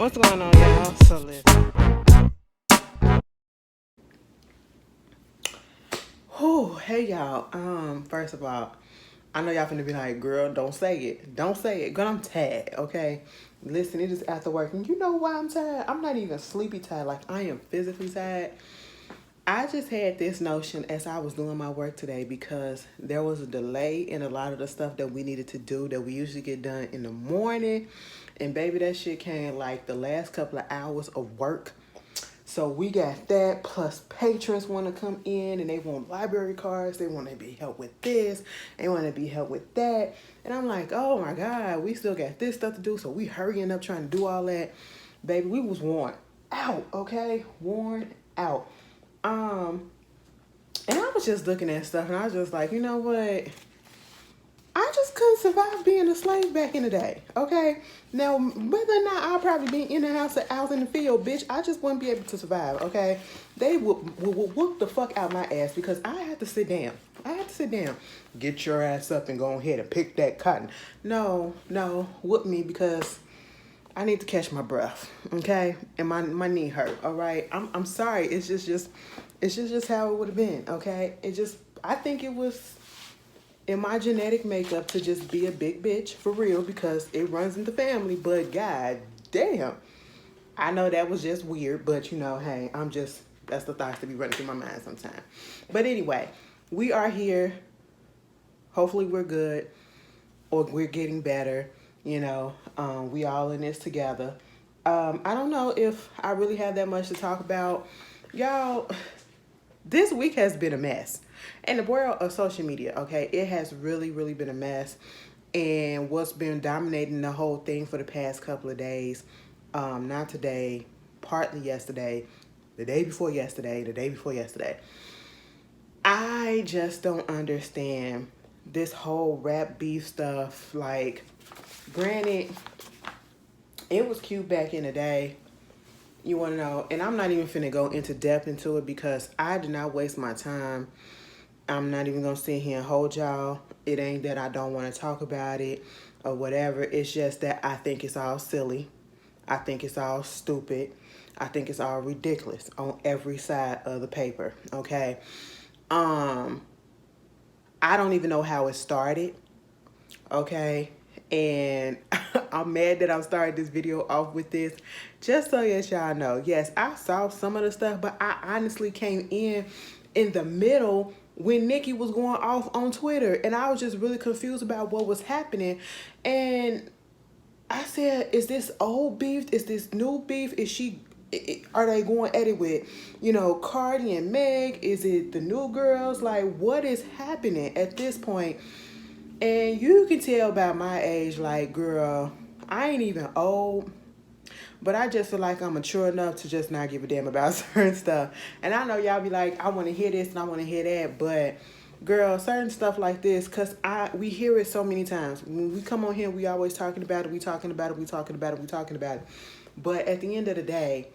What's going on, y'all? So listen. Whew, hey y'all. First of all, I know y'all finna be like, girl, don't say it. Don't say it. Girl, I'm tired, okay? Listen, it is after work. And you know why I'm tired? I'm not even sleepy tired. Like, I am physically tired. I just had this notion as I was doing my work today because there was a delay in a lot of the stuff that we needed to do that we usually get done in the morning. And baby, that shit came like the last couple of hours of work. So we got that, plus patrons want to come in and they want library cards. They want to be helped with this. They want to be helped with that. And I'm like, oh my God, we still got this stuff to do. So we hurrying up trying to do all that. Baby, we was worn out, okay? Worn out. And I was just looking at stuff and I was just like, you know what? I just couldn't survive being a slave back in the day, okay? Now, whether or not I'll probably be in the house or out in the field, bitch, I just wouldn't be able to survive, okay? They would whoop the fuck out my ass because I had to sit down. Get your ass up and go ahead and pick that cotton. No, whoop me because I need to catch my breath, okay? And my knee hurt, all right? I'm sorry. It's just how it would have been, okay? I think it was in my genetic makeup to just be a big bitch for real because it runs in the family, but god damn. I know that was just weird, but you know, hey, that's the thoughts to be running through my mind sometimes. But anyway, we are here. Hopefully we're good or we're getting better. You know, we all in this together. I don't know if I really have that much to talk about. Y'all, this week has been a mess. In the world of social media, okay, it has really, really been a mess. And what's been dominating the whole thing for the past couple of days, not today, partly yesterday, the day before yesterday, I just don't understand this whole rap beef stuff. Like, granted, it was cute back in the day. You want to know, and I'm not even finna go into depth into it because I did not waste my time. I'm not even gonna sit here and hold y'all. It ain't that I don't want to talk about it or whatever. It's just that I think it's all silly. I think it's all stupid. I think it's all ridiculous on every side of the paper. Okay. I don't even know how it started. Okay. And I'm mad that I'm starting this video off with this. Just so yes, y'all know. Yes, I saw some of the stuff, but I honestly came in the middle when Nikki was going off on Twitter. And I was just really confused about what was happening. And I said, is this old beef? Is this new beef? Are they going at it with, Cardi and Meg? Is it the new girls? Like, what is happening at this point? And you can tell by my age, like, girl, I ain't even old, but I just feel like I'm mature enough to just not give a damn about certain stuff. And I know y'all be like, I want to hear this and I want to hear that, but girl, certain stuff like this, because we hear it so many times. When we come on here, we always talking about it, we talking about it. But at the end of the day,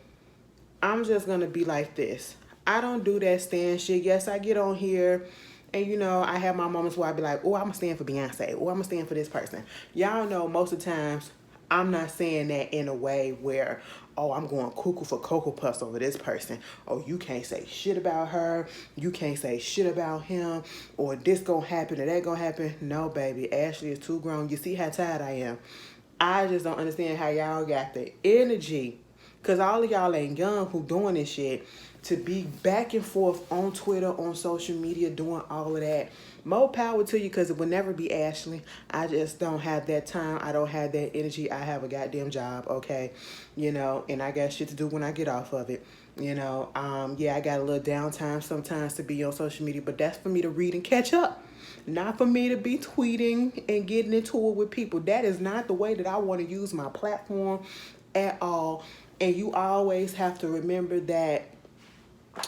I'm just going to be like this. I don't do that stand shit. Yes, I get on here and, I have my moments where I be like, oh, I'm going to stand for Beyonce. Oh, I'm going to stand for this person. Y'all know most of the times I'm not saying that in a way where, oh, I'm going cuckoo for Cocoa Puffs over this person. Oh, you can't say shit about her. You can't say shit about him. Or this gonna happen or that gonna happen. No, baby. Ashley is too grown. You see how tired I am. I just don't understand how y'all got the energy. Because all of y'all ain't young who doing this shit to be back and forth on Twitter, on social media, doing all of that. More power to you because it will never be Ashley. I just don't have that time. I don't have that energy. I have a goddamn job, okay? And I got shit to do when I get off of it. Yeah, I got a little downtime sometimes to be on social media, but that's for me to read and catch up. Not for me to be tweeting and getting into it with people. That is not the way that I want to use my platform at all. And you always have to remember that,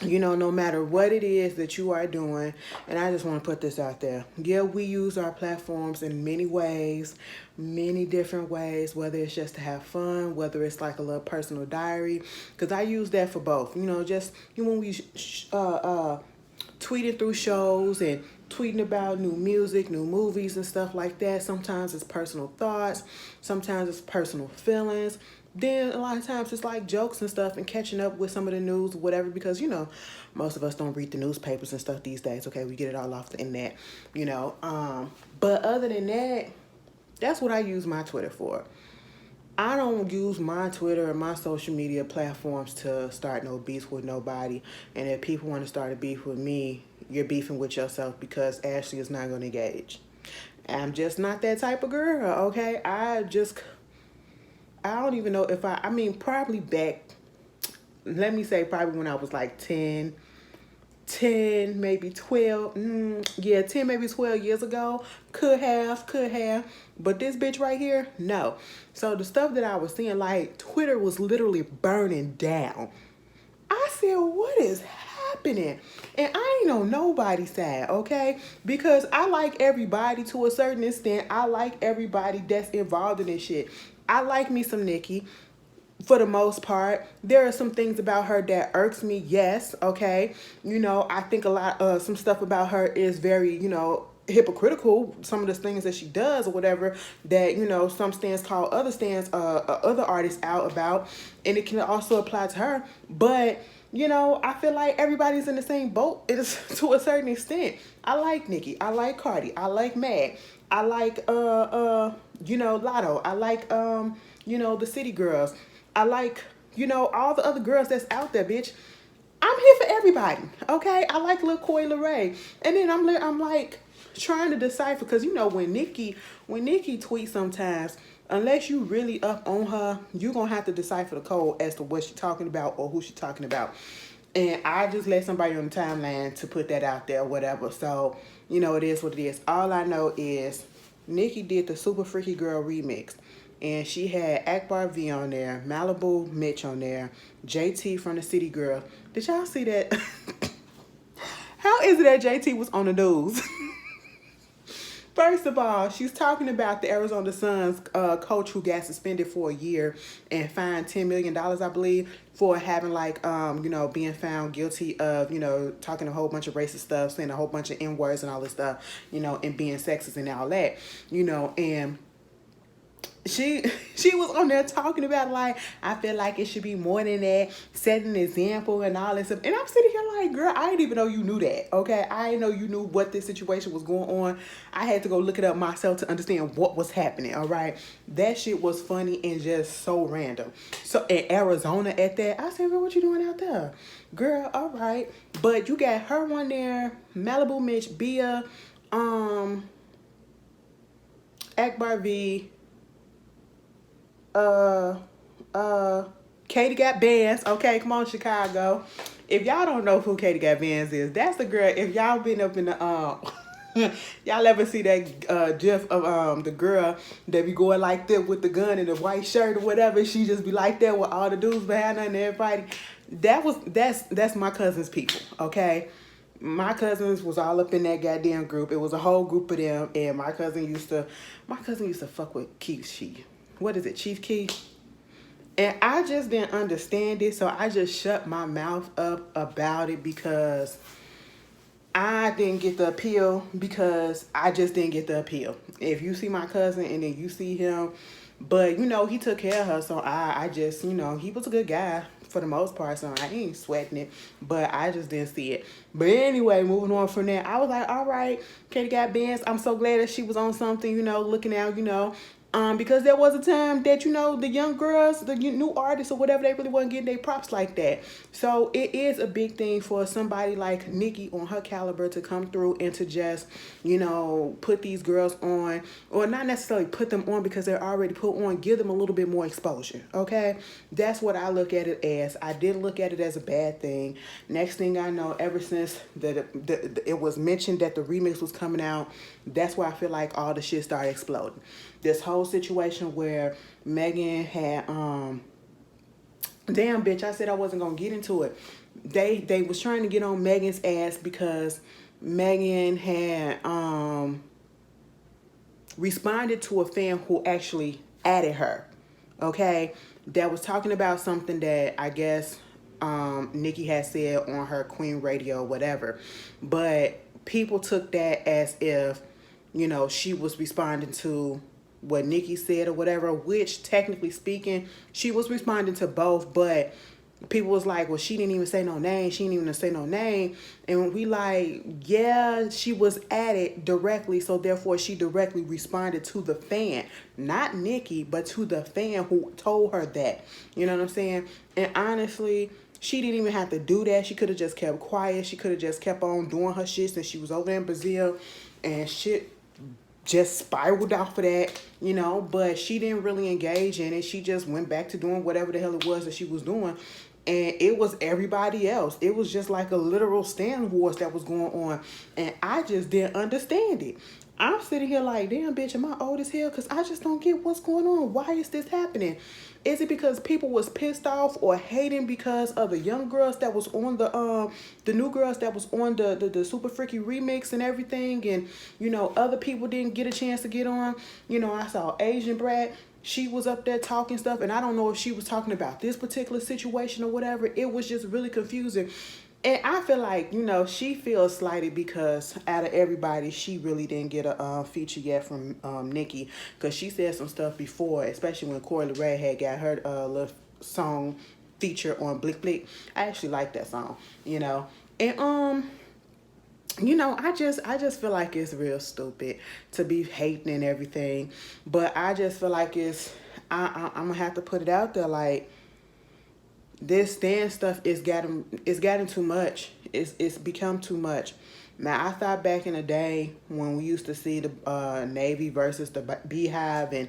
no matter what it is that you are doing, and I just want to put this out there. Yeah, we use our platforms in many ways, many different ways, whether it's just to have fun, whether it's like a little personal diary, because I use that for both. Just when we tweeting through shows and tweeting about new music, new movies and stuff like that. Sometimes it's personal thoughts, sometimes it's personal feelings. then a lot of times it's like jokes and stuff and catching up with some of the news or whatever, because, you know, most of us don't read the newspapers and stuff these days, okay? We get it all off the internet, you know. But other than that, that's what I use my Twitter for. I don't use my Twitter or my social media platforms to start no beef with nobody. And if people want to start a beef with me, you're beefing with yourself, because Ashley is not going to engage. I'm just not that type of girl, okay? I don't even know if I mean, probably back, let me say probably when I was like 10, maybe 12, 10, maybe 12 years ago, could have, but this bitch right here, no. So the stuff that I was seeing, like, Twitter was literally burning down. I said, what is happening? And I ain't on nobody's side, okay? Because I like everybody to a certain extent. I like everybody that's involved in this shit. I like me some Nicki. For the most part, there are some things about her that irks me, yes, okay? You know, I think a lot of some stuff about her is very, you know, hypocritical. Some of the things that she does or whatever that, you know, some stands call other stands, other artists out about, and it can also apply to her. But, you know, I feel like everybody's in the same boat. It is to a certain extent. I like Nicki. I like Cardi. I like Mag. I like, you know, Lotto. I like, you know, the City Girls. I like, you know, all the other girls that's out there, bitch. I'm here for everybody, okay? I like Lil Coi Leray. And then I'm like trying to decipher, because, you know, when Nicki tweets sometimes, unless you really up on her, you're going to have to decipher the code as to what she's talking about or who she's talking about. And I just let somebody on the timeline to put that out there or whatever. So, you know, it is what it is. All I know is Nicki did the Super Freaky Girl remix. And she had Akbar V on there, Malibu Mitch on there, JT from the City Girl. Did y'all see that? How is it that JT was on the news? First of all, she's talking about the Arizona Suns coach who got suspended for a year and fined $10 million, I believe, for having, like, you know, being found guilty of, you know, talking a whole bunch of racist stuff, saying a whole bunch of N-words and all this stuff, you know, and being sexist and all that, you know, and she was on there talking about, like, I feel like it should be more than that, setting an example and all this stuff. And I'm sitting here like, girl, I didn't even know you knew that, okay? I didn't know you knew what this situation was going on. I had to go look it up myself to understand what was happening, all right? That shit was funny and just so random. So in Arizona at that, I said, girl, what you doing out there? Girl, all right. But you got her on there, Malibu Mitch, Bia, Akbar V, Katie Got Bands. Okay, come on, Chicago. If y'all don't know who Katie Got Bands is, that's the girl. If y'all been up in the y'all ever see that gif of the girl that be going like that with the gun and the white shirt or whatever, she just be like that with all the dudes behind her and everybody. That's my cousin's people, okay? My cousins was all up in that goddamn group. It was a whole group of them, and my cousin used to fuck with Keith. What is it, Chief Keef? And I just didn't understand it, so I just shut my mouth up about it, because I didn't get the appeal, because I just didn't get the appeal. If you see my cousin and then you see him, but, you know, he took care of her, so I just, you know, he was a good guy for the most part, so I ain't sweating it, but I just didn't see it. But anyway, moving on from there, I was like, all right, Katie Got Bands. I'm so glad that she was on something, you know, looking out, you know, because there was a time that, you know, the young girls, the new artists or whatever, they really wasn't getting their props like that. So it is a big thing for somebody like Nicki on her caliber to come through and to just, you know, put these girls on, or not necessarily put them on because they're already put on, give them a little bit more exposure, okay? That's what I look at it as. I didn't look at it as a bad thing. Next thing I know, ever since it was mentioned that the remix was coming out, that's where I feel like all the shit started exploding. This whole situation where Megan had, damn bitch, I said I wasn't gonna get into it. They was trying to get on Megan's ass because Megan had responded to a fan who actually added her, okay? That was talking about something that I guess Nicki had said on her Queen Radio, whatever. But people took that as if, you know, she was responding to what Nikki said or whatever, which technically speaking, she was responding to both, but people was like, well, she didn't even say no name. She didn't even say no name. And we like, yeah, she was at it directly. So therefore she directly responded to the fan, not Nikki, but to the fan who told her that, you know what I'm saying? And honestly, she didn't even have to do that. She could have just kept quiet. She could have just kept on doing her shit since she was over there in Brazil, and shit just spiraled off of that, you know, but she didn't really engage in it. She just went back to doing whatever the hell it was that she was doing. And it was everybody else. It was just like a literal stand wars that was going on. And I just didn't understand it. I'm sitting here like, damn, bitch, am I old as hell? Because I just don't get what's going on. Why is this happening? Is it because people was pissed off or hating because of the young girls that was on the new girls that was on the Super Freaky remix and everything, and you know other people didn't get a chance to get on? You know, I saw Asian Brat. She was up there talking stuff, and I don't know if she was talking about this particular situation or whatever. It was just really confusing. And I feel like, you know, she feels slighted because out of everybody, she really didn't get a feature yet from Nikki, because she said some stuff before, especially when Corey LeRae had got her little song feature on Blick Blick. I actually like that song, you know. And you know, I just feel like it's real stupid to be hating and everything, but I just feel like I'm gonna have to put it out there, like, this stand stuff is getting too much. It's become too much. Now, I thought back in the day when we used to see the Navy versus the Beehive, and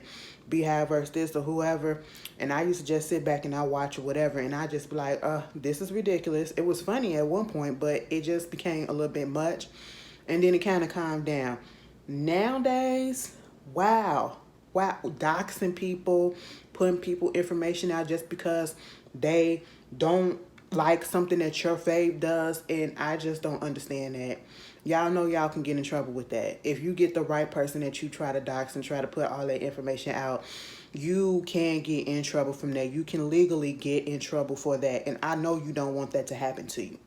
Beehive versus this or whoever, and I used to just sit back and I watch or whatever, and I just be like, this is ridiculous. It was funny at one point, but it just became a little bit much, and then it kind of calmed down. Nowadays, wow, doxing people, putting people information out just because they don't like something that your fave does, and I just don't understand that. Y'all know y'all can get in trouble with that. If you get the right person that you try to dox and try to put all that information out, you can get in trouble from that. You can legally get in trouble for that, and I know you don't want that to happen to you.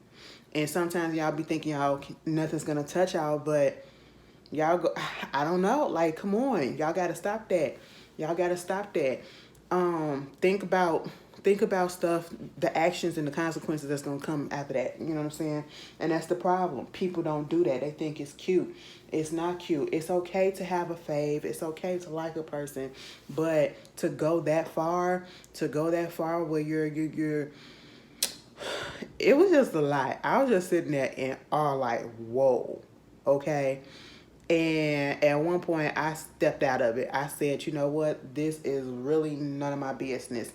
And sometimes y'all be thinking y'all nothing's gonna touch y'all, but y'all go, I don't know, like, come on, y'all gotta stop that. Y'all gotta stop that. Think about stuff, the actions and the consequences that's gonna come after that. You know what I'm saying? And that's the problem. People don't do that. They think it's cute. It's not cute. It's okay to have a fave. It's okay to like a person, but to go that far where you're it was just a lot. I was just sitting there and all like, whoa, okay. And at one point, I stepped out of it. I said, you know what? This is really none of my business.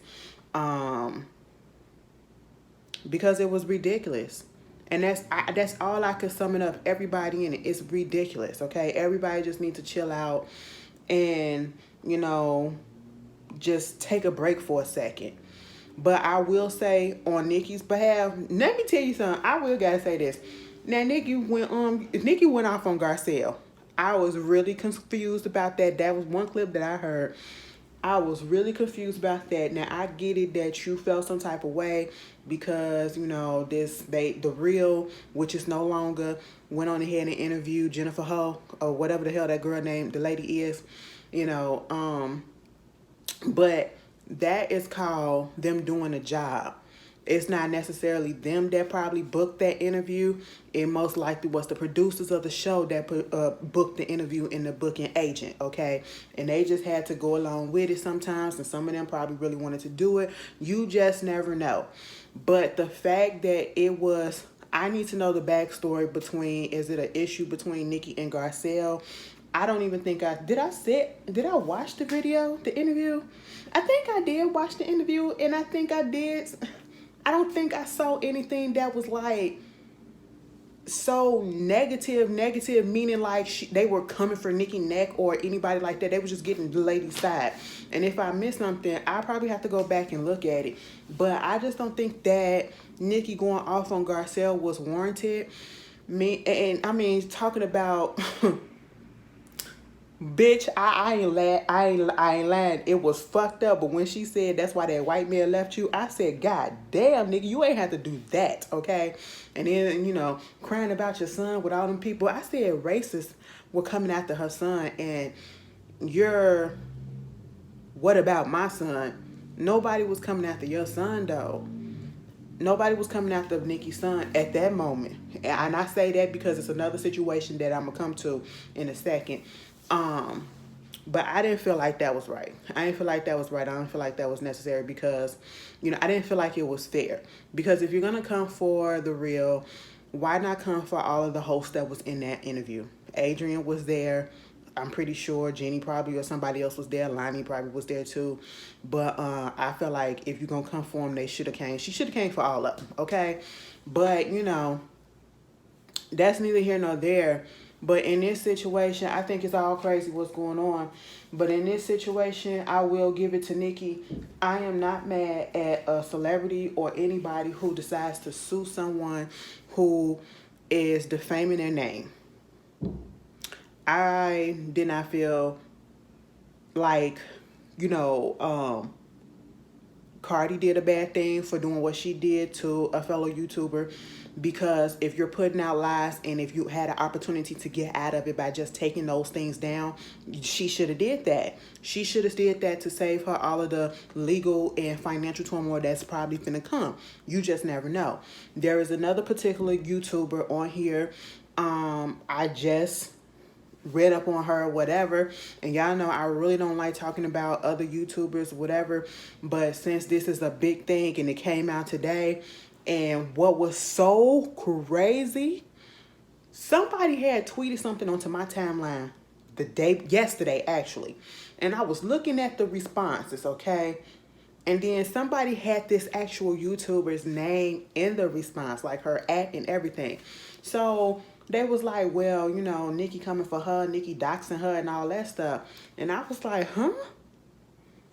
Because it was ridiculous. And that's all I could sum it up. Everybody in it. It's ridiculous, okay? Everybody just needs to chill out and, you know, just take a break for a second. But I will say, on Nikki's behalf, let me tell you something. I will gotta say this. Now, Nikki went off on Garcelle. I was really confused about that. That was one clip that I heard. I was really confused about that. Now, I get it that you felt some type of way because, you know, the Real, which is no longer, went on ahead and interviewed Jennifer Ho, or whatever the hell that girl name, the lady is, you know, but that is called them doing a job. It's not necessarily them that probably booked that interview. It most likely was the producers of the show that booked the interview and the booking agent, okay? And they just had to go along with it sometimes, and some of them probably really wanted to do it. You just never know. But the fact that it was, I need to know the backstory between, is it an issue between Nikki and Garcelle? I don't even think did I watch the video, the interview? I think I did watch the interview, and I think I did. I don't think I saw anything that was like so negative, meaning like they were coming for Nikki neck or anybody like that. They were just getting the lady's side. And if I missed something, I probably have to go back and look at it. But I just don't think that Nikki going off on Garcelle was warranted. I mean, talking about bitch, I ain't lying. It was fucked up. But when she said that's why that white man left you, I said, God damn, nigga, you ain't have to do that, okay? And then, you know, crying about your son with all them people. I said racists were coming after her son, and you're What about my son? Nobody was coming after your son, though. Nobody was coming after Nicki's son at that moment. And I say that because it's another situation that I'm going to come to in a second. But I didn't feel like that was right. I didn't feel like that was right. I didn't feel like that was necessary because, I didn't feel like it was fair. Because if you're going to come for the real, why not come for all of the hosts that was in that interview? Adrian was there. I'm pretty sure Jenny probably or somebody else was there. Lonnie probably was there too. But I feel like if you're going to come for them, they should have came. She should have came for all of them, okay? But, that's neither here nor there. But in this situation, I think it's all crazy what's going on. But in this situation, I will give it to Nicki. I am not mad at a celebrity or anybody who decides to sue someone who is defaming their name. I did not feel like, Cardi did a bad thing for doing what she did to a fellow YouTuber, because if you're putting out lies and if you had an opportunity to get out of it by just taking those things down, she should have did that. She should have did that to save her all of the legal and financial turmoil that's probably finna come. You just never know. There is another particular YouTuber on here. I just read up on her, whatever, and y'all know I really don't like talking about other YouTubers, whatever, but since this is a big thing and it came out today, and what was so crazy, somebody had tweeted something onto my timeline yesterday actually, and I was looking at the responses, okay, and then somebody had this actual YouTuber's name in the response, like her at and everything. So they was like, well, Nicki coming for her, Nicki doxing her and all that stuff. And I was like, huh?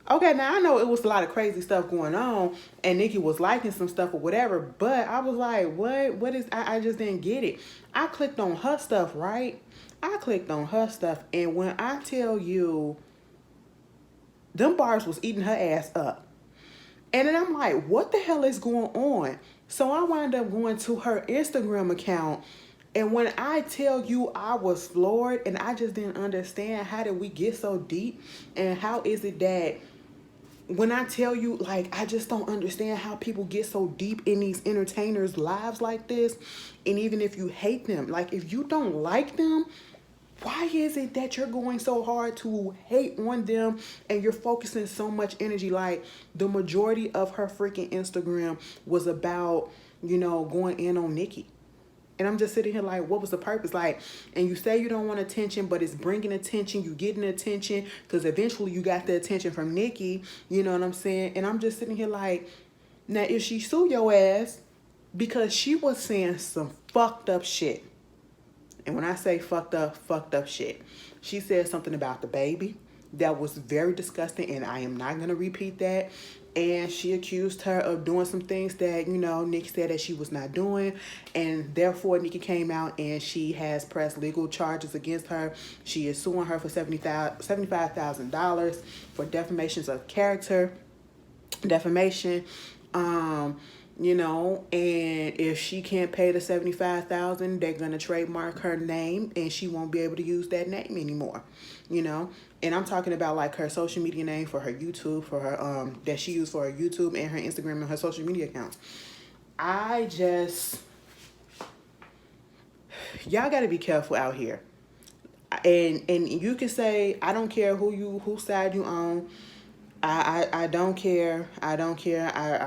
Okay, now I know it was a lot of crazy stuff going on and Nicki was liking some stuff or whatever, but I was like, what is, I just didn't get it. I clicked on her stuff, right? I clicked on her stuff, and when I tell you, them bars was eating her ass up. And then I'm like, what the hell is going on? So I wound up going to her Instagram account. And when I tell you I was floored and I just didn't understand, how did we get so deep? And how is it that when I tell you, like, I just don't understand how people get so deep in these entertainers' lives like this. And even if you hate them, like, if you don't like them, why is it that you're going so hard to hate on them and you're focusing so much energy? Like, the majority of her freaking Instagram was about, going in on Nicki. And I'm just sitting here like, what was the purpose? Like, and you say you don't want attention, but it's bringing attention. You getting attention because eventually you got the attention from Nicki. You know what I'm saying? And I'm just sitting here like, now if she sue your ass because she was saying some fucked up shit. And when I say fucked up shit, she said something about the baby that was very disgusting, and I am not going to repeat that. And she accused her of doing some things that, Nicki said that she was not doing. And therefore, Nicki came out and she has pressed legal charges against her. She is suing her for $75,000 for defamations of character, defamation. And if she can't pay the $75,000, they're gonna trademark her name, and she won't be able to use that name anymore. And I'm talking about like her social media name for her YouTube, for her that she used for her YouTube and her Instagram and her social media accounts. Y'all gotta be careful out here. And you can say, I don't care whose side you on. I don't care. I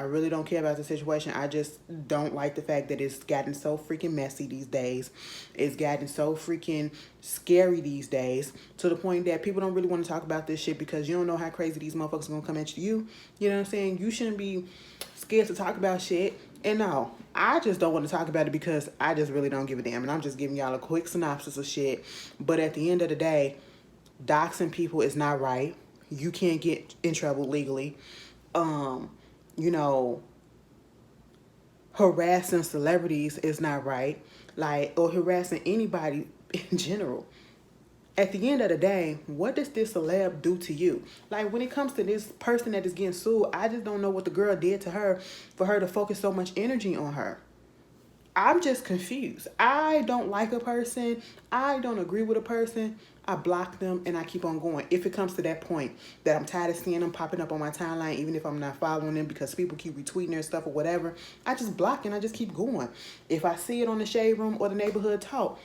really don't care about the situation. I just don't like the fact that it's gotten so freaking messy these days. It's gotten so freaking scary these days, to the point that people don't really want to talk about this shit because you don't know how crazy these motherfuckers are going to come at you. You know what I'm saying? You shouldn't be scared to talk about shit. And no, I just don't want to talk about it because I just really don't give a damn. And I'm just giving y'all a quick synopsis of shit. But at the end of the day, doxing people is not right. You can't get in trouble legally. Harassing celebrities is not right. Or harassing anybody in general. At the end of the day, what does this celeb do to you? Like, when it comes to this person that is getting sued, I just don't know what the girl did to her for her to focus so much energy on her. I'm just confused. I don't like a person. I don't agree with a person. I block them and I keep on going. If it comes to that point that I'm tired of seeing them popping up on my timeline, even if I'm not following them because people keep retweeting their stuff or whatever, I just block and I just keep going. If I see it on the Shade Room or the Neighborhood Talk,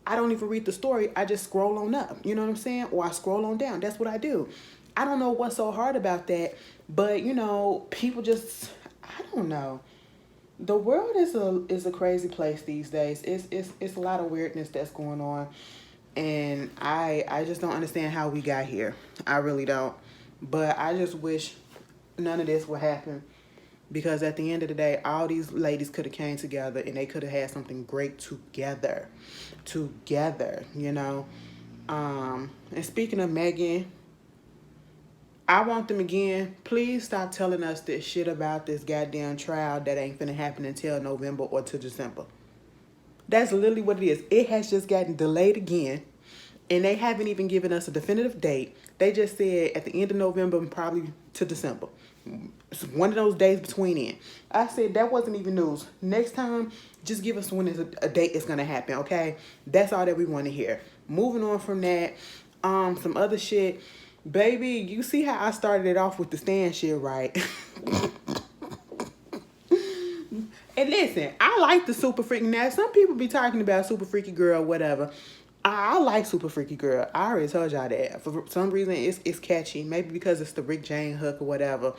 I don't even read the story. I just scroll on up. You know what I'm saying? Or I scroll on down. That's what I do. I don't know what's so hard about that, but you know, people just, I don't know. The world is a crazy place these days. It's a lot of weirdness that's going on, and I just don't understand how we got here. I really don't. But I just wish none of this would happen, because at the end of the day, all these ladies could have came together and they could have had something great together. You know. And speaking of Megan, I want them again. Please stop telling us this shit about this goddamn trial that ain't finna happen until November or to December. That's literally what it is. It has just gotten delayed again, and they haven't even given us a definitive date. They just said at the end of November and probably to December. It's one of those days between in. I said that wasn't even news. Next time, just give us when a date is gonna happen, okay? That's all that we want to hear. Moving on from that, some other shit. Baby, you see how I started it off with the Stan shit, right? And listen, I like the Super Freaky. Now, some people be talking about Super Freaky Girl, whatever. I like Super Freaky Girl. I already told y'all that. For some reason, it's catchy. Maybe because it's the Rick James hook or whatever.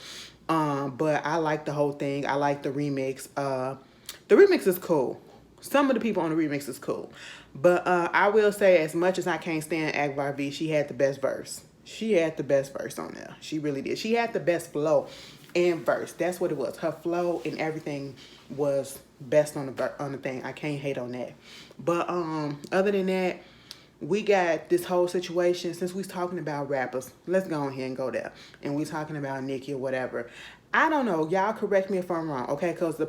But I like the whole thing. I like the remix. The remix is cool. Some of the people on the remix is cool. But I will say, as much as I can't stand Akbar V, she had the best verse. She had the best verse on there. She really did. She had the best flow and verse. That's what it was. Her flow and everything was best on the thing. I can't hate on that. But other than that, we got this whole situation. Since we're talking about rappers, let's go ahead and go there. And we're talking about Nicki or whatever. I don't know. Y'all correct me if I'm wrong, okay? Because the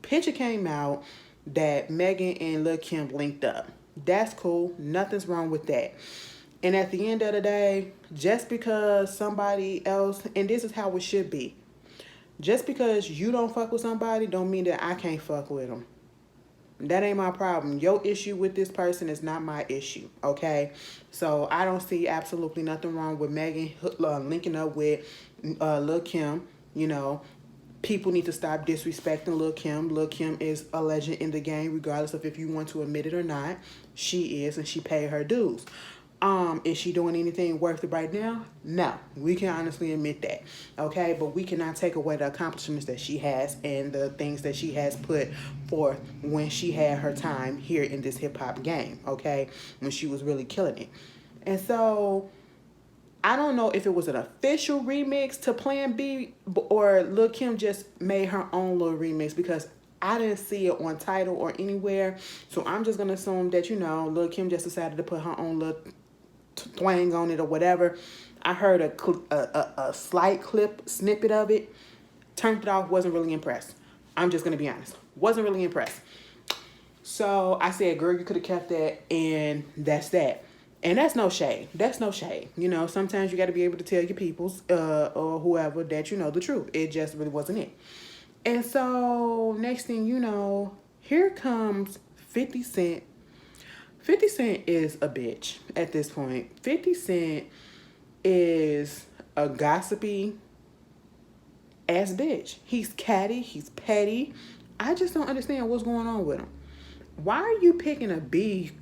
picture came out that Megan and Lil Kim linked up. That's cool. Nothing's wrong with that. And at the end of the day, just because somebody else, and this is how it should be, just because you don't fuck with somebody don't mean that I can't fuck with them. That ain't my problem. Your issue with this person is not my issue, okay? So I don't see absolutely nothing wrong with Megan linking up with Lil Kim. You know, people need to stop disrespecting Lil Kim. Lil Kim is a legend in the game, regardless of if you want to admit it or not. She is, and she paid her dues. Is she doing anything worth it right now? No, we can honestly admit that, okay? But we cannot take away the accomplishments that she has and the things that she has put forth when she had her time here in this hip-hop game, okay? When she was really killing it. And so, I don't know if it was an official remix to Plan B or Lil Kim just made her own little remix, because I didn't see it on Tidal or anywhere. So I'm just going to assume that, you know, Lil Kim just decided to put her own little twang on it or whatever. I heard a slight snippet of it, turned it off, wasn't really impressed. I'm just gonna be honest, wasn't really impressed. So I said, girl, you could have kept that, and that's that. And that's no shade. That's no shade. You know, sometimes you got to be able to tell your peoples or whoever that you know the truth. It just really wasn't it. And so next thing you know, here comes 50 Cent. 50 Cent is a bitch at this point. 50 Cent is a gossipy ass bitch. He's catty. He's petty. I just don't understand what's going on with him. Why are you picking a beef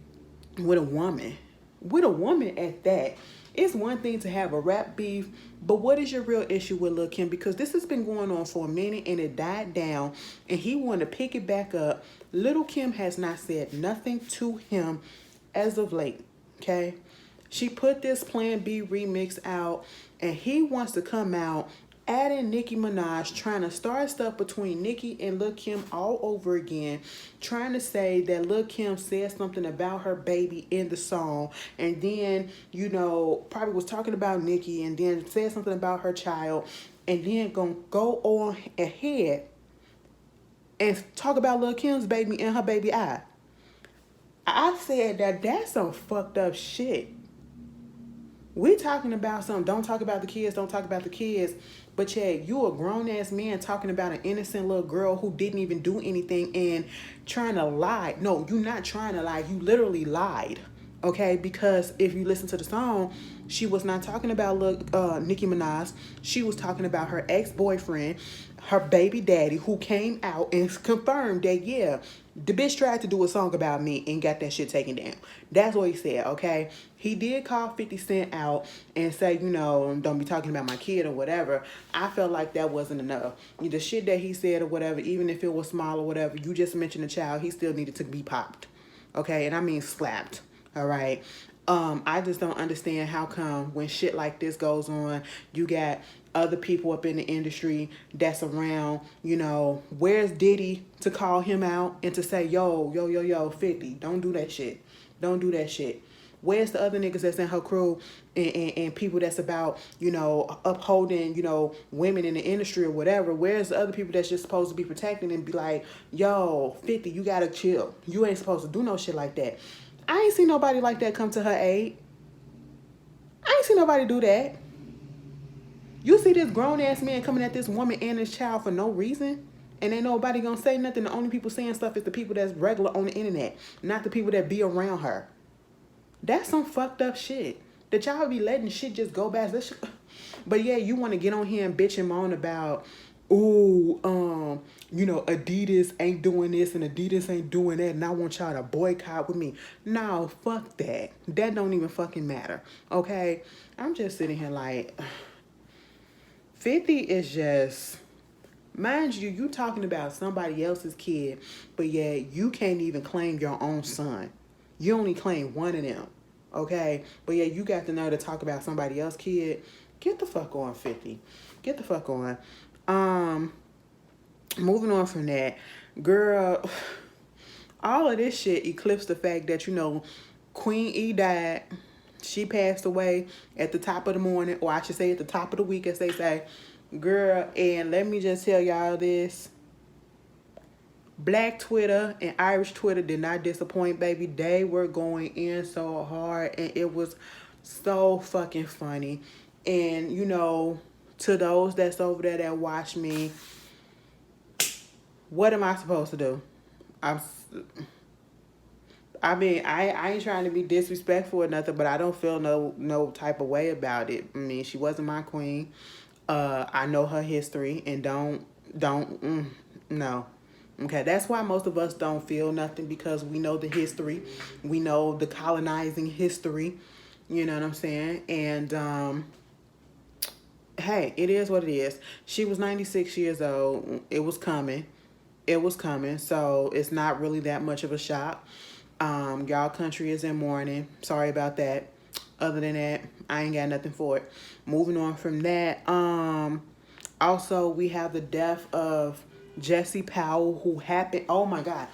with a woman? With a woman at that. It's one thing to have a rap beef, but what is your real issue with Lil Kim? Because this has been going on for a minute and it died down, and he wanted to pick it back up. Little Kim has not said nothing to him as of late, okay? She put this Plan B remix out, and he wants to come out adding Nicki Minaj, trying to start stuff between Nicki and Lil Kim all over again, trying to say that Lil Kim said something about her baby in the song, and then, you know, probably was talking about Nicki, and then said something about her child, and then gonna go on ahead and talk about Lil Kim's baby and her baby eye. I said that that's some fucked up shit. We talking about something, don't talk about the kids, don't talk about the kids. But yeah, you a grown-ass man talking about an innocent little girl who didn't even do anything and trying to lie. No, you not trying to lie. You literally lied. Okay, because if you listen to the song, she was not talking about Nicki Minaj. She was talking about her ex-boyfriend, her baby daddy, who came out and confirmed that, yeah, the bitch tried to do a song about me and got that shit taken down. That's what he said, okay? He did call 50 Cent out and say, you know, don't be talking about my kid or whatever. I felt like that wasn't enough. The shit that he said or whatever, even if it was small or whatever, you just mentioned a child, he still needed to be popped, okay? And I mean slapped. All right. I just don't understand how come when shit like this goes on, you got other people up in the industry that's around, you know, where's Diddy to call him out and to say, yo, 50, don't do that shit. Don't do that shit. Where's the other niggas that's in her crew and people that's about, you know, upholding, you know, women in the industry or whatever? Where's the other people that's just supposed to be protecting and be like, yo, 50, you gotta chill. You ain't supposed to do no shit like that. I ain't seen nobody like that come to her aid. I ain't seen nobody do that. You see this grown-ass man coming at this woman and this child for no reason? And ain't nobody gonna say nothing. The only people saying stuff is the people that's regular on the internet, not the people that be around her. That's some fucked up shit. That y'all be letting shit just go past. But yeah, you want to get on here and bitch and moan about, ooh, you know, Adidas ain't doing this and Adidas ain't doing that, and I want y'all to boycott with me. No, fuck that. That don't even fucking matter. Okay? I'm just sitting here like, 50 is just, mind you, you talking about somebody else's kid, but yeah, you can't even claim your own son. You only claim one of them. Okay? But yeah, you got the nerve to talk about somebody else's kid. Get the fuck on, 50. Get the fuck on. Moving on from that, girl, all of this shit eclipsed the fact that, you know, Queen E died. She passed away at the top of the morning, or I should say at the top of the week, as they say. Girl, and let me just tell y'all this. Black Twitter and Irish Twitter did not disappoint, baby. They were going in so hard, and it was so fucking funny. And, you know, to those that's over there that watch me, what am I supposed to do? I mean, I ain't trying to be disrespectful or nothing, but I don't feel no type of way about it. I mean, she wasn't my queen. I know her history, and no. Okay, that's why most of us don't feel nothing, because we know the history. We know the colonizing history. You know what I'm saying? And hey, it is what it is. She was 96 years old. It was coming. So it's not really that much of a shock. Y'all country is in mourning. Sorry about that. Other than that, I ain't got nothing for it. Moving on from that. Also, we have the death of Jesse Powell, who happened. Oh my God.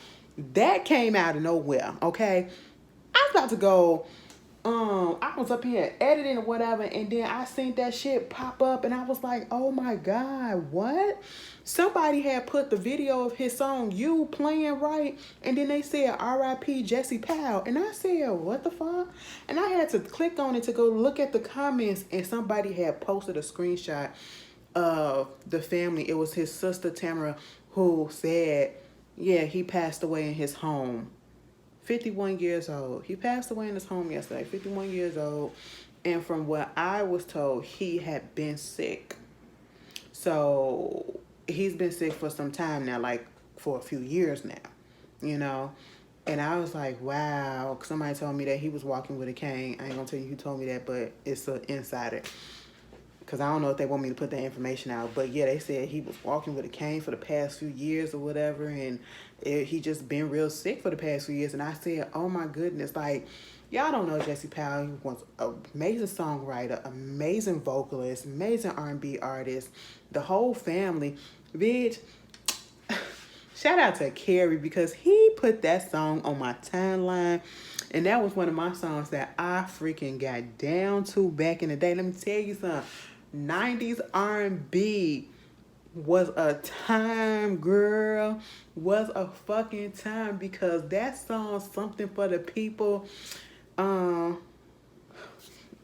That came out of nowhere. Okay. I was about to go. I was up here editing or whatever, and then I seen that shit pop up, and I was like, oh my God, what? Somebody had put the video of his song "You" playing, right? And then they said R.I.P. Jesse Powell, and I said, what the fuck? And I had to click on it to go look at the comments, and somebody had posted a screenshot of the family. It was his sister Tamara who said, yeah, he passed away in his home. 51 years old. He passed away in his home yesterday, 51 years old. And from what I was told, he had been sick. So he's been sick for some time now, like for a few years now, you know. And I was like, wow. Somebody told me that he was walking with a cane. I ain't gonna tell you who told me that, but it's an insider. Because I don't know if they want me to put that information out. But yeah, they said he was walking with a cane for the past few years or whatever. And he just been real sick for the past few years. And I said, oh my goodness. Like, y'all don't know Jesse Powell. He was an amazing songwriter, amazing vocalist, amazing R&B artist. The whole family. Bitch, shout out to Carrie, because he put that song on my timeline. And that was one of my songs that I freaking got down to back in the day. Let me tell you something. 90s R&B was a time, girl. Was a fucking time, because that song's something for the people. I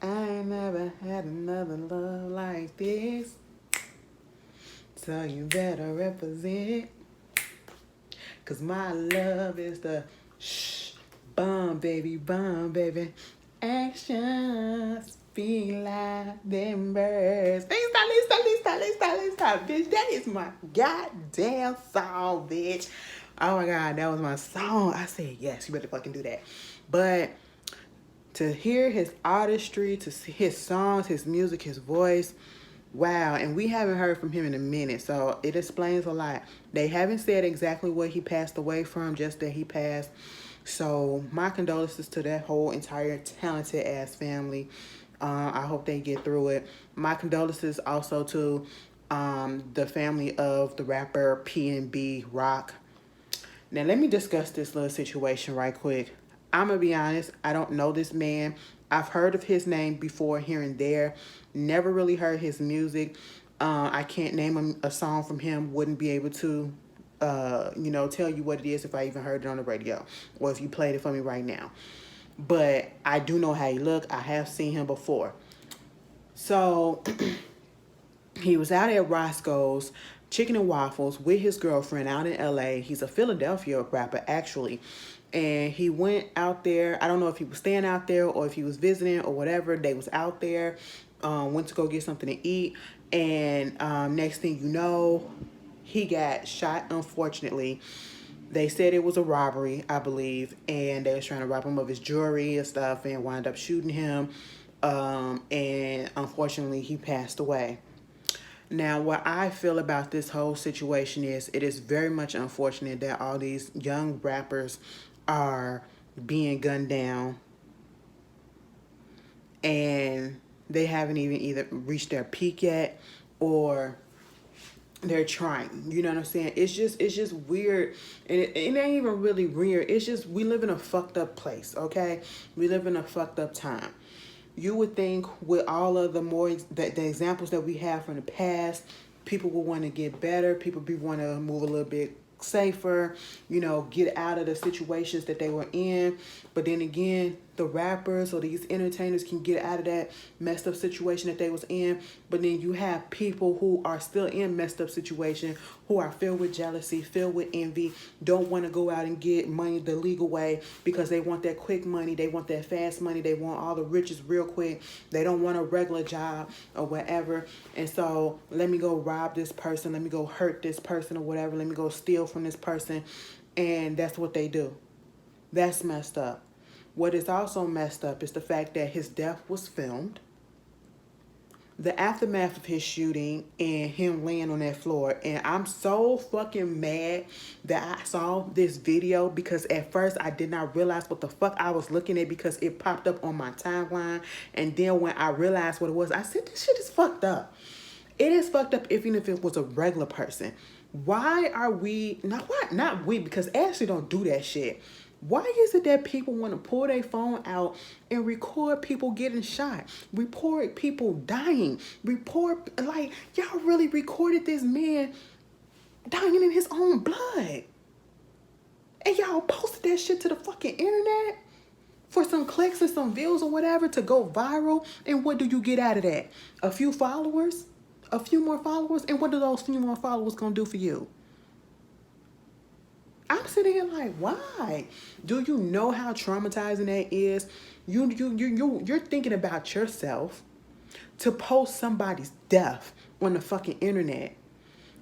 ain't never had another love like this. So you better represent. Cause my love is the bomb, baby, actions speak like them birds. Stop, bitch. That is my goddamn song, bitch. Oh my God, that was my song. I said, yes, you better fucking do that. But to hear his artistry, to see his songs, his music, his voice, wow. And we haven't heard from him in a minute, so it explains a lot. They haven't said exactly what he passed away from, just that he passed. So my condolences to that whole entire talented ass family. I hope they get through it. My condolences also to the family of the rapper Pnb Rock. Now let me discuss this little situation right quick. I'm going to be honest, I don't know this man. I've heard of his name before here and there. Never really heard his music. I can't name a song from him. Wouldn't be able to, tell you what it is if I even heard it on the radio. Or if you played it for me right now. But I do know how he look. I have seen him before. So he was out at Roscoe's Chicken and Waffles with his girlfriend out in LA. He's a Philadelphia rapper, actually. And he went out there. I don't know if he was staying out there or if he was visiting or whatever. They was out there, went to go get something to eat. And next thing you know, he got shot, unfortunately. They said it was a robbery, I believe. And they was trying to rob him of his jewelry and stuff and wound up shooting him. And unfortunately, he passed away. Now, what I feel about this whole situation is it is very much unfortunate that all these young rappers are being gunned down and they haven't even either reached their peak yet or they're trying. You know what I'm saying? It's just weird. And it ain't even really weird. It's just we live in a fucked up place, okay? We live in a fucked up time. You would think with all of the examples that we have from the past, people would want to get better. People would want to move a little bit safer, get out of the situations that they were in. But then again, the rappers or these entertainers can get out of that messed up situation that they was in. But then you have people who are still in messed up situation, who are filled with jealousy, filled with envy, don't want to go out and get money the legal way because they want that quick money, they want that fast money, they want all the riches real quick. They don't want a regular job or whatever. And so let me go rob this person, let me go hurt this person or whatever, let me go steal from this person. And that's what they do. That's messed up. What is also messed up is the fact that his death was filmed. The aftermath of his shooting and him laying on that floor. And I'm so fucking mad that I saw this video because at first I did not realize what the fuck I was looking at because it popped up on my timeline. And then when I realized what it was, I said, this shit is fucked up. It is fucked up even if it was a regular person. Why are we, not we, because Ashley don't do that shit. Why is it that people want to pull their phone out and record people getting shot? Report people dying. Like, y'all really recorded this man dying in his own blood. And y'all posted that shit to the fucking internet for some clicks and some views or whatever to go viral. And what do you get out of that? A few followers? A few more followers? And what are those few more followers gonna do for you? I'm sitting here like, why? Do you know how traumatizing that is? You're thinking about yourself to post somebody's death on the fucking internet.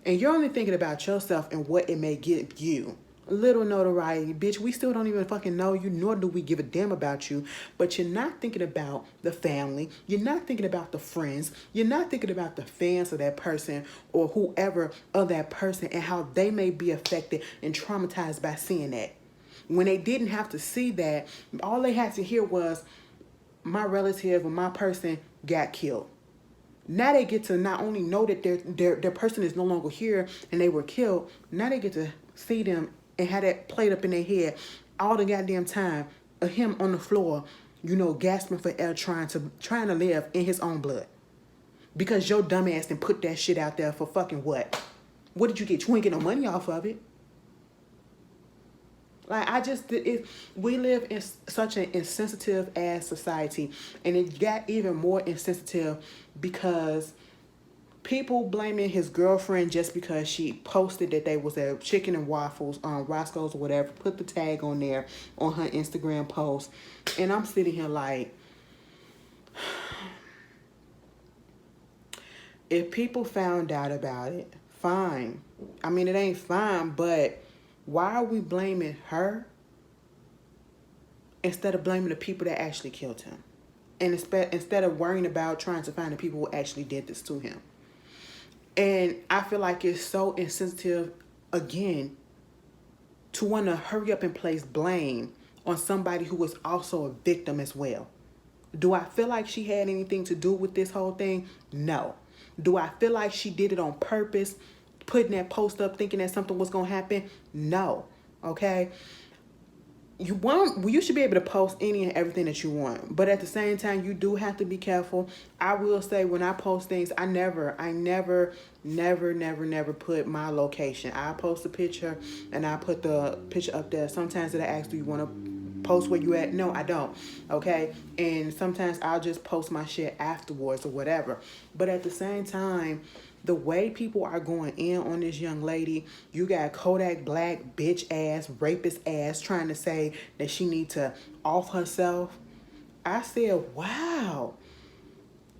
And you're only thinking about yourself and what it may give you. Little notoriety, bitch. We still don't even fucking know you, nor do we give a damn about you. But you're not thinking about the family. You're not thinking about the friends. You're not thinking about the fans of that person or whoever of that person and how they may be affected and traumatized by seeing that. When they didn't have to see that, all they had to hear was my relative or my person got killed. Now they get to not only know that their person is no longer here and they were killed, now they get to see them and had that played up in their head all the goddamn time of him on the floor, gasping for air, trying to live in his own blood. Because your dumb ass didn't put that shit out there for fucking what? What did you get? You ain't get no money off of it. Like, we live in such an insensitive ass society, and it got even more insensitive because People blaming his girlfriend just because she posted that they was at Chicken and Waffles, Roscoe's or whatever, put the tag on there on her Instagram post. And I'm sitting here like, if people found out about it, fine. I mean, it ain't fine, but why are we blaming her instead of blaming the people that actually killed him? And instead of worrying about trying to find the people who actually did this to him. And I feel like it's so insensitive, again, to want to hurry up and place blame on somebody who was also a victim as well. Do I feel like she had anything to do with this whole thing? No. Do I feel like she did it on purpose, putting that post up thinking that something was going to happen? No. Okay? You should be able to post any and everything that you want, but at the same time, you do have to be careful. I will say, when I post things, I never put my location. I post a picture and I put the picture up there. Sometimes it'll ask, do you want to post where you at? No, I don't. Okay. And sometimes I'll just post my shit afterwards or whatever. But at the same time, the way people are going in on this young lady, you got Kodak Black bitch ass, rapist ass trying to say that she need to off herself. I said, wow.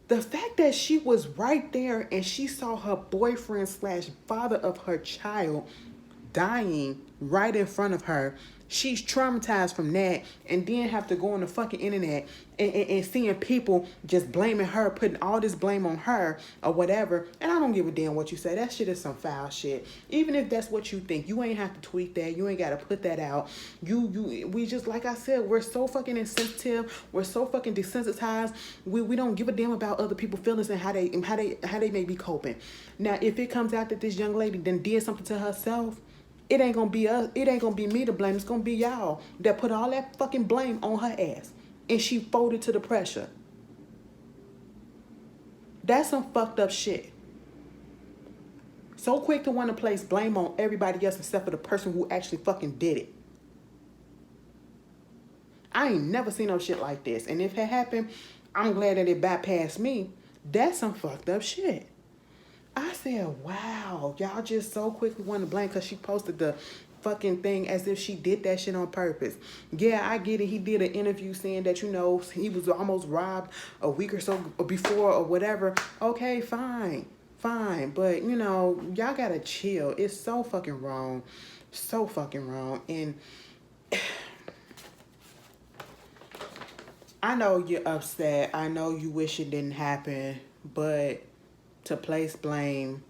The fact that she was right there and she saw her boyfriend / father of her child dying right in front of her. She's traumatized from that, and then have to go on the fucking internet and seeing people just blaming her, putting all this blame on her or whatever. And I don't give a damn what you say. That shit is some foul shit. Even if that's what you think, you ain't have to tweet that. You ain't got to put that out. We just, like I said, we're so fucking insensitive. We're so fucking desensitized. We don't give a damn about other people's feelings and how they may be coping. Now, if it comes out that this young lady then did something to herself, it ain't gonna be us. It ain't gonna be me to blame. It's gonna be y'all that put all that fucking blame on her ass. And she folded to the pressure. That's some fucked up shit. So quick to want to place blame on everybody else except for the person who actually fucking did it. I ain't never seen no shit like this. And if it happened, I'm glad that it bypassed me. That's some fucked up shit. I said, wow, y'all just so quickly want to blame because she posted the fucking thing as if she did that shit on purpose. Yeah, I get it. He did an interview saying that, he was almost robbed a week or so before or whatever. Okay, fine. But, y'all gotta chill. It's so fucking wrong. So fucking wrong. And I know you're upset. I know you wish it didn't happen, but to place blame,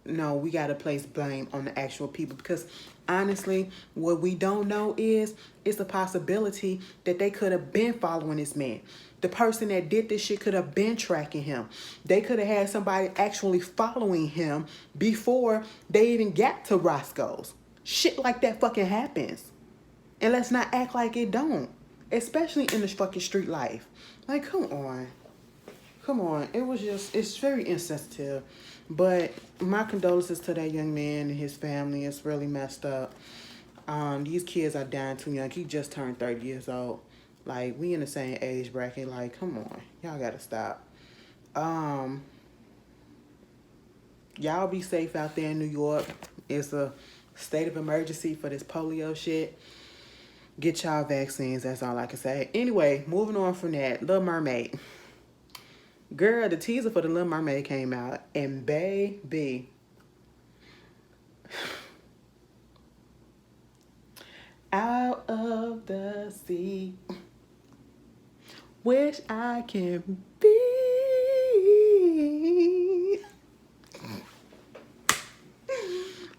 no, we got to place blame on the actual people, because honestly, what we don't know is it's a possibility that they could have been following this man. The person that did this shit could have been tracking him. They could have had somebody actually following him before they even got to Roscoe's. Shit like that fucking happens. And let's not act like it don't, especially in this fucking street life. Like, come on. It's very insensitive. But my condolences to that young man and his family. It's really messed up. These kids are dying too young. He just turned 30 years old. Like, we in the same age bracket. Like, come on. Y'all gotta stop. Y'all be safe out there in New York. It's a state of emergency for this polio shit. Get y'all vaccines. That's all I can say. Anyway, moving on from that. Little Mermaid. Girl, the teaser for the Little Mermaid came out, and baby, out of the sea, wish I can be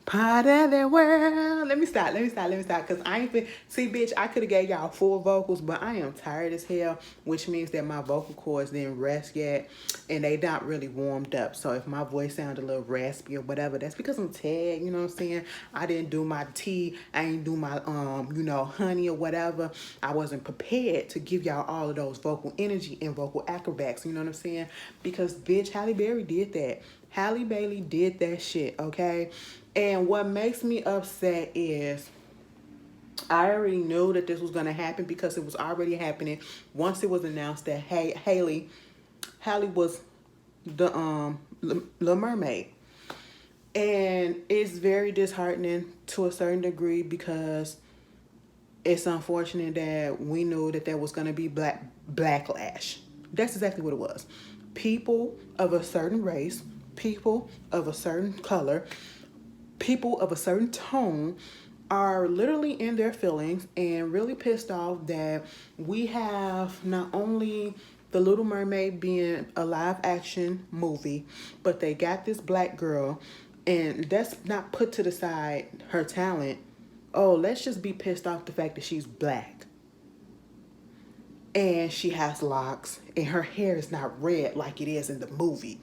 part of the world. Let me stop, because I ain't see, bitch, I could have gave y'all full vocals, but I am tired as hell, which means that my vocal cords didn't rest yet, and they not really warmed up. So if my voice sounded a little raspy or whatever, that's because I'm tired, you know what I'm saying? I didn't do my tea, I ain't do my, honey or whatever. I wasn't prepared to give y'all all of those vocal energy and vocal acrobats, you know what I'm saying? Because, bitch, Halle Berry did that. Halle Bailey did that shit, okay? And what makes me upset is I already knew that this was going to happen because it was already happening once it was announced that Halle was the Little Mermaid. And it's very disheartening to a certain degree because it's unfortunate that we knew that there was going to be backlash. That's exactly what it was. People of a certain race, people of a certain color, people of a certain tone are literally in their feelings and really pissed off that we have not only the Little Mermaid being a live action movie, but they got this black girl, and that's not put to the side her talent. Oh, let's just be pissed off the fact that she's black. And she has locks and her hair is not red like it is in the movie.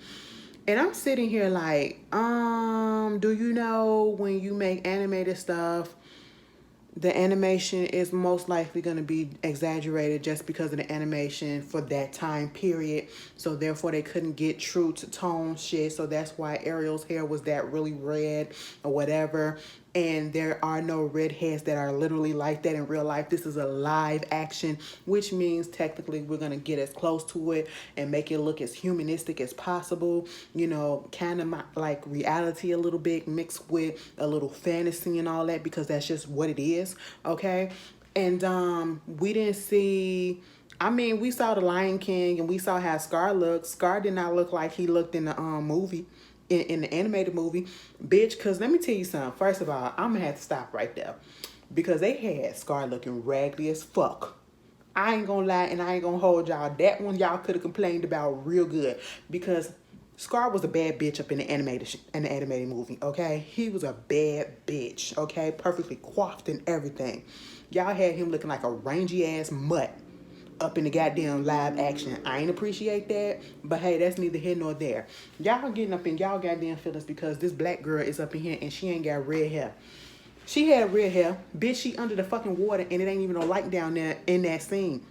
And I'm sitting here like, do you know when you make animated stuff, the animation is most likely going to be exaggerated just because of the animation for that time period. So therefore they couldn't get true to tone shit. So that's why Ariel's hair was that really red or whatever. And there are no redheads that are literally like that in real life. This is a live action, which means technically we're going to get as close to it and make it look as humanistic as possible. You know, kind of like reality a little bit mixed with a little fantasy and all that, because that's just what it is. Okay. And we didn't see, I mean, we saw the Lion King and we saw how Scar looked. Scar did not look like he looked in the movie. In the animated movie, bitch, because let me tell you something. First of all, I'm going to have to stop right there. Because they had Scar looking raggedy as fuck. I ain't going to lie and I ain't going to hold y'all. That one y'all could have complained about real good. Because Scar was a bad bitch up in the animated movie, okay? He was a bad bitch, okay? Perfectly coiffed and everything. Y'all had him looking like a rangy-ass mutt up in the goddamn live action. I ain't appreciate that, but hey, that's neither here nor there. Y'all getting up in y'all goddamn feelings because this black girl is up in here and she ain't got red hair. She had red hair. Bitch, she under the fucking water and it ain't even no light down there in that scene.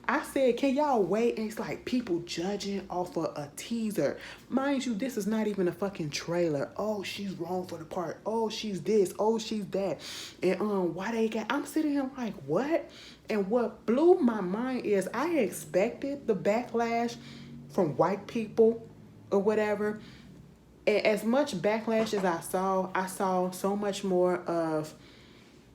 I said, can y'all wait? And it's like people judging off of a teaser. Mind you, this is not even a fucking trailer. Oh, she's wrong for the part. Oh, she's this. Oh, she's that. And why they got, I'm sitting here like, what? And what blew my mind is I expected the backlash from white people or whatever. And as much backlash as I saw so much more of,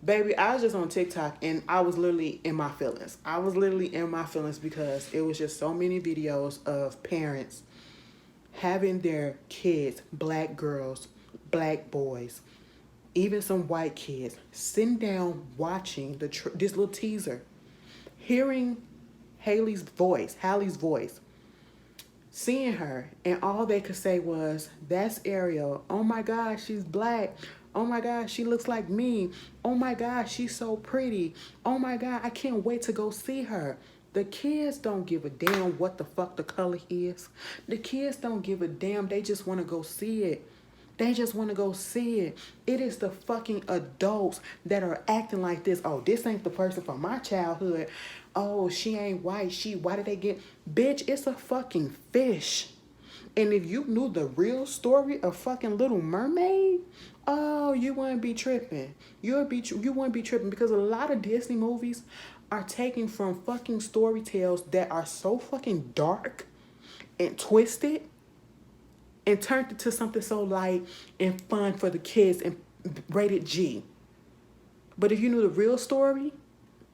baby, I was just on TikTok and I was literally in my feelings. I was literally in my feelings because it was just so many videos of parents having their kids, black girls, black boys, even some white kids, sitting down watching this little teaser, hearing Hallie's voice, seeing her, and all they could say was, that's Ariel. Oh my God, she's black. Oh my God, she looks like me. Oh my God, she's so pretty. Oh my God, I can't wait to go see her. The kids don't give a damn what the fuck the color is. The kids don't give a damn. They just want to go see it. They just want to go see it. It is the fucking adults that are acting like this. Oh, this ain't the person from my childhood. Oh, she ain't white. Why did they get? Bitch, it's a fucking fish. And if you knew the real story of fucking Little Mermaid, oh, you wouldn't be tripping. You wouldn't be tripping because a lot of Disney movies are taken from fucking story tales that are so fucking dark and twisted and turned into something so light and fun for the kids and rated G. But if you knew the real story,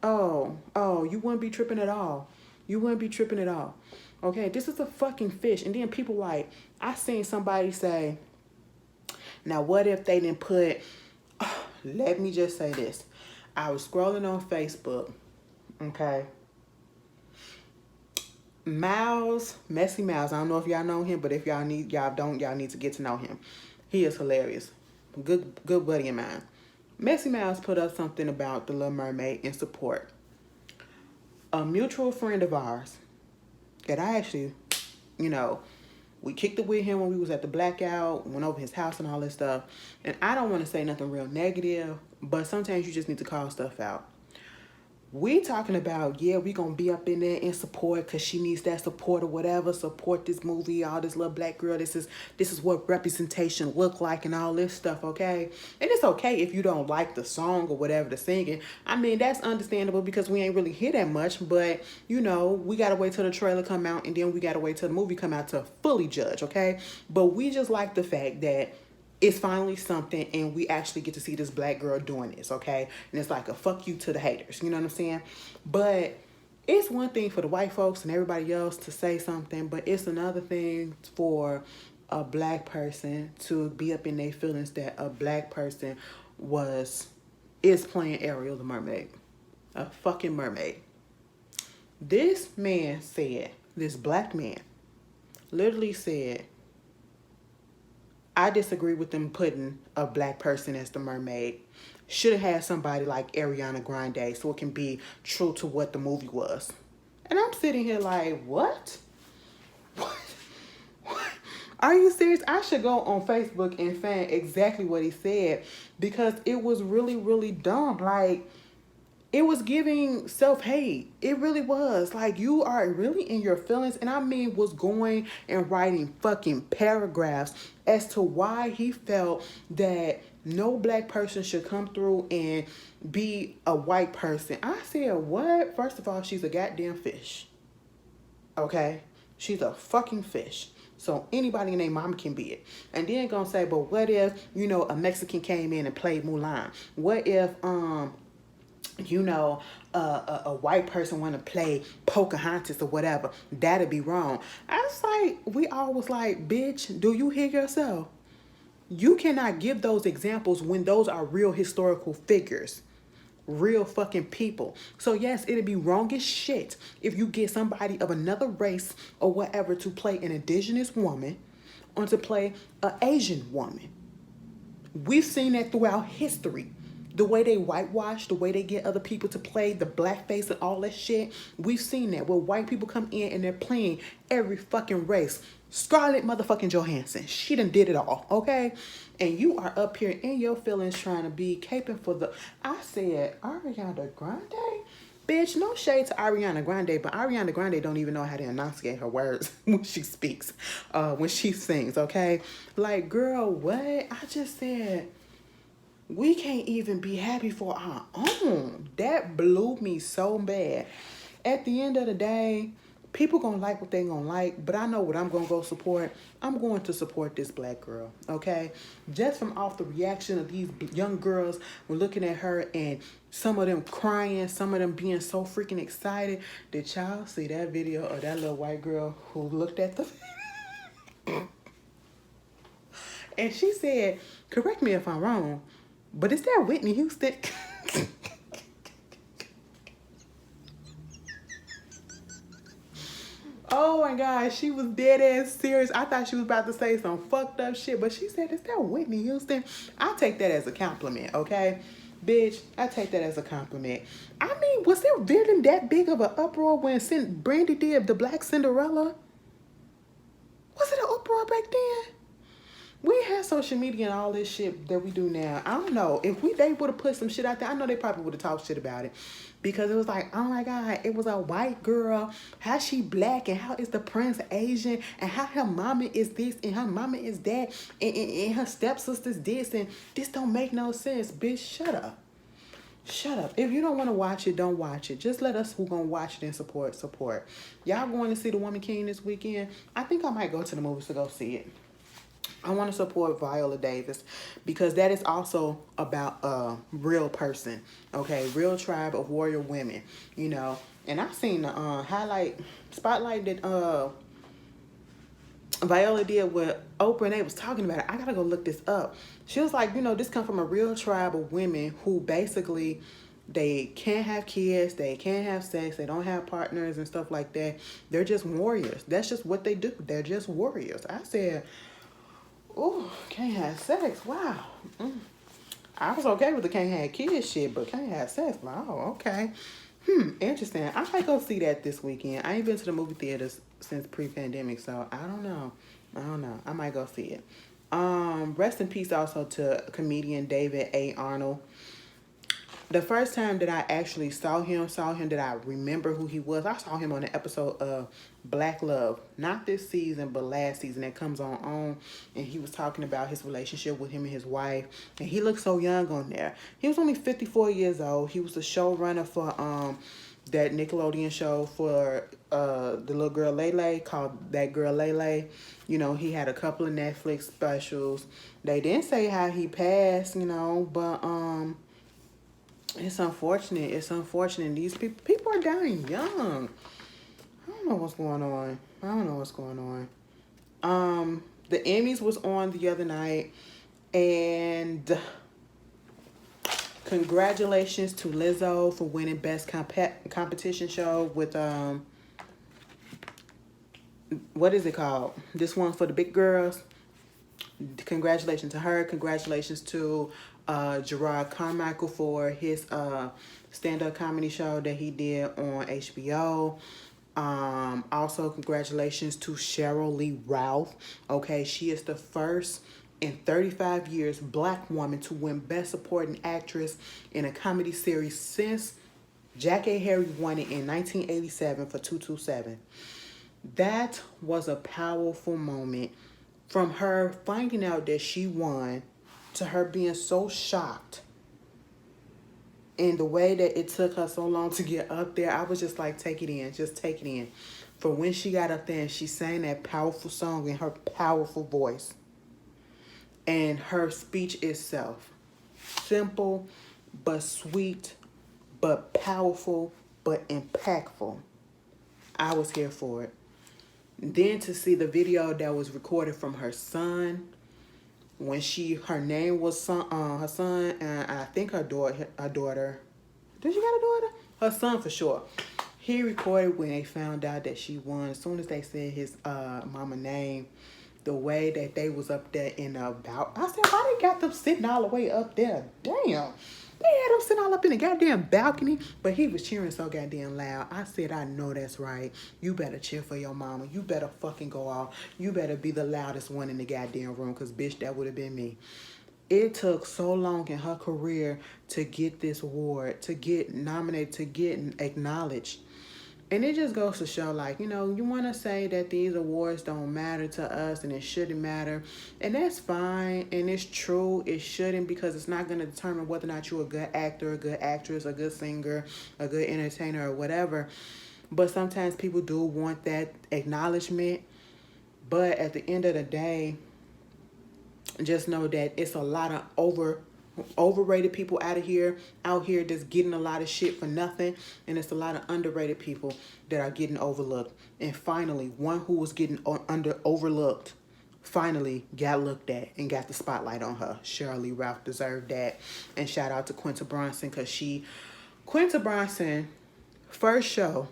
oh, you wouldn't be tripping at all. You wouldn't be tripping at all. Okay, this is a fucking fish. And then people like, I seen somebody say, now what if they didn't put, let me just say this. I was scrolling on Facebook, okay? Messy Mouse, I don't know if y'all know him, but if y'all need to get to know him. He is hilarious. Good buddy of mine. Messy Mouse put up something about the Little Mermaid in support. A mutual friend of ours that I actually, we kicked it with him when we was at the blackout, went over his house and all this stuff. And I don't want to say nothing real negative, but sometimes you just need to call stuff out. We talking about, yeah, we gonna be up in there and support because she needs that support or whatever. Support this movie, all this little black girl. This is what representation look like and all this stuff, okay? And it's okay if you don't like the song or whatever the singing. I mean, that's understandable because we ain't really hear that much. But you know, we gotta wait till the trailer come out and then we gotta wait till the movie come out to fully judge, okay? But we just like the fact that it's finally something and we actually get to see this black girl doing this, okay? And it's like a fuck you to the haters, you know what I'm saying? But it's one thing for the white folks and everybody else to say something, but it's another thing for a black person to be up in their feelings that a black person is playing Ariel the mermaid. A fucking mermaid. This man said, this black man literally said, I disagree with them putting a black person as the mermaid. Should have had somebody like Ariana Grande so it can be true to what the movie was. And I'm sitting here like, what? What? Are you serious? I should go on Facebook and find exactly what he said because it was really, really dumb. Like, it was giving self-hate. It really was. Like, you are really in your feelings. And I mean, was going and writing fucking paragraphs as to why he felt that no black person should come through and be a white person. I said, what? First of all, she's a goddamn fish. Okay? She's a fucking fish. So anybody and their mama can be it. And then gonna say, but what if, you know, a Mexican came in and played Mulan? What if, you know, a white person want to play Pocahontas or whatever? That'd be wrong. I was like, we all was like, bitch, do you hear yourself? You cannot give those examples when those are real historical figures. Real fucking people. So yes, it'd be wrong as shit if you get somebody of another race or whatever to play an indigenous woman or to play an Asian woman. We've seen that throughout history. The way they whitewash, the way they get other people to play the blackface and all that shit. We've seen that where white people come in and they're playing every fucking race. Scarlett motherfucking Johansson. She done did it all, okay? And you are up here in your feelings trying to be caping for the... I said, Ariana Grande? Bitch, no shade to Ariana Grande, but Ariana Grande don't even know how to enunciate her words when she speaks, when she sings, okay? Like, girl, what? I just said... We can't even be happy for our own. That blew me so bad. At the end of the day, people gonna like what they gonna like, but I know what I'm gonna go support. I'm going to support this black girl, okay? Just from off the reaction of these young girls were looking at her and some of them crying, some of them being so freaking excited. Did y'all see that video of that little white girl who looked at the... and she said, correct me if I'm wrong, but is that Whitney Houston? Oh my God, she was dead ass serious. I thought she was about to say some fucked up shit, but she said, is that Whitney Houston? I take that as a compliment, okay? Bitch, I take that as a compliment. I mean, was there really that big of an uproar when Brandy did the Black Cinderella? Was it an uproar back then? We had social media and all this shit that we do now. I don't know. If they would have put some shit out there, I know they probably would have talked shit about it. Because it was like, oh my God, it was a white girl. How she black and how is the prince Asian and how her mama is this and her mama is that and her stepsister's this and this don't make no sense. Bitch, shut up. Shut up. If you don't want to watch it, don't watch it. Just let us who gonna watch it and support. Y'all going to see The Woman King this weekend? I think I might go to the movies to go see it. I want to support Viola Davis because that is also about a real person, okay? Real tribe of warrior women, you know. And I seen the spotlight that Viola did with Oprah and they was talking about it. I gotta go look this up. She was like, you know, this come from a real tribe of women who basically they can't have kids, they can't have sex, they don't have partners and stuff like that. They're just warriors. That's just what they do. They're just warriors. I said, oh, can't have sex. Wow. I was okay with the can't have kids shit, but can't have sex. Wow, okay. Interesting. I might go see that this weekend. I ain't been to the movie theaters since pre-pandemic, so I don't know. I might go see it. Rest in peace also to comedian David A. Arnold. The first time that I actually saw him that I remember who he was, I saw him on an episode of Black Love. Not this season, but last season that comes on. And he was talking about his relationship with him and his wife. And he looked so young on there. He was only 54 years old. He was the showrunner for that Nickelodeon show for the little girl Lele, called That Girl Lele. You know, he had a couple of Netflix specials. They didn't say how he passed, you know, but it's unfortunate. It's unfortunate. These people are dying young. I don't know what's going on. The Emmys was on the other night, and congratulations to Lizzo for winning Best Competition Show with what is it called? This one for the big girls. Congratulations to her. Congratulations to Gerard Carmichael for his stand-up comedy show that he did on HBO. Also, congratulations to Cheryl Lee Ralph. Okay, she is the first in 35 years Black woman to win Best Supporting Actress in a comedy series since Jackie Harry won it in 1987 for 227. That was a powerful moment. From her finding out that she won to her being so shocked, and the way that it took her so long to get up there, I was just like, take it in, just take it in. For when she got up there and she sang that powerful song in her powerful voice, and her speech itself, simple but sweet, but powerful, but impactful. I was here for it. Then to see the video that was recorded from her son, when her name was her son, and I think her daughter. Did she got a daughter? Her son for sure. He recorded when they found out that she won. As soon as they said his mama name, the way that they was up there in the I said, why they got them sitting all the way up there? Damn. They had him sitting all up in the goddamn balcony, but he was cheering so goddamn loud. I said, I know that's right. You better cheer for your mama. You better fucking go off. You better be the loudest one in the goddamn room, because, bitch, that would have been me. It took so long in her career to get this award, to get nominated, to get acknowledged. And it just goes to show, like, you know, you want to say that these awards don't matter to us and it shouldn't matter. And that's fine. And it's true. It shouldn't, because it's not going to determine whether or not you're a good actor, a good actress, a good singer, a good entertainer, or whatever. But sometimes people do want that acknowledgement. But at the end of the day, just know that it's a lot of overrated people out here that's getting a lot of shit for nothing, and it's a lot of underrated people that are getting overlooked. And finally, one who was getting overlooked finally got looked at and got the spotlight on her. Cheryl Lee Ralph deserved that. And shout out to Quinta Brunson, because Quinta Brunson, first show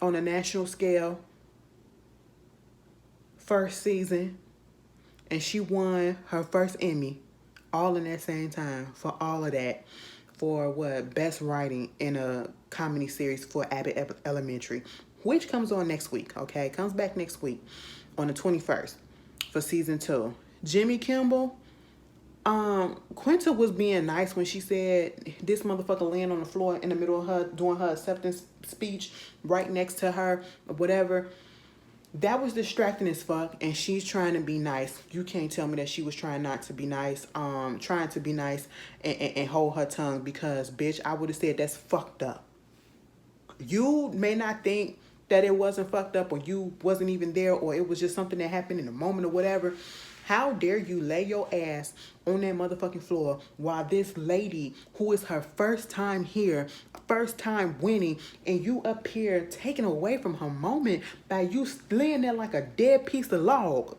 on a national scale, first season, and she won her first Emmy all in that same time for all of that, for what? Best writing in a comedy series for Abbott Elementary, which comes on next week, okay? Comes back next week on the 21st for season 2. Jimmy Kimmel, Quinta was being nice when she said this motherfucker laying on the floor in the middle of her doing her acceptance speech right next to her or whatever. That was distracting as fuck, and she's trying to be nice. You can't tell me that she was trying not to be nice, trying to be nice and hold her tongue, because, bitch, I would have said that's fucked up. You may not think that it wasn't fucked up, or you wasn't even there, or it was just something that happened in a moment or whatever. How dare you lay your ass on that motherfucking floor while this lady, who is her first time here, first time winning, and you up here taking away from her moment by you laying there like a dead piece of log.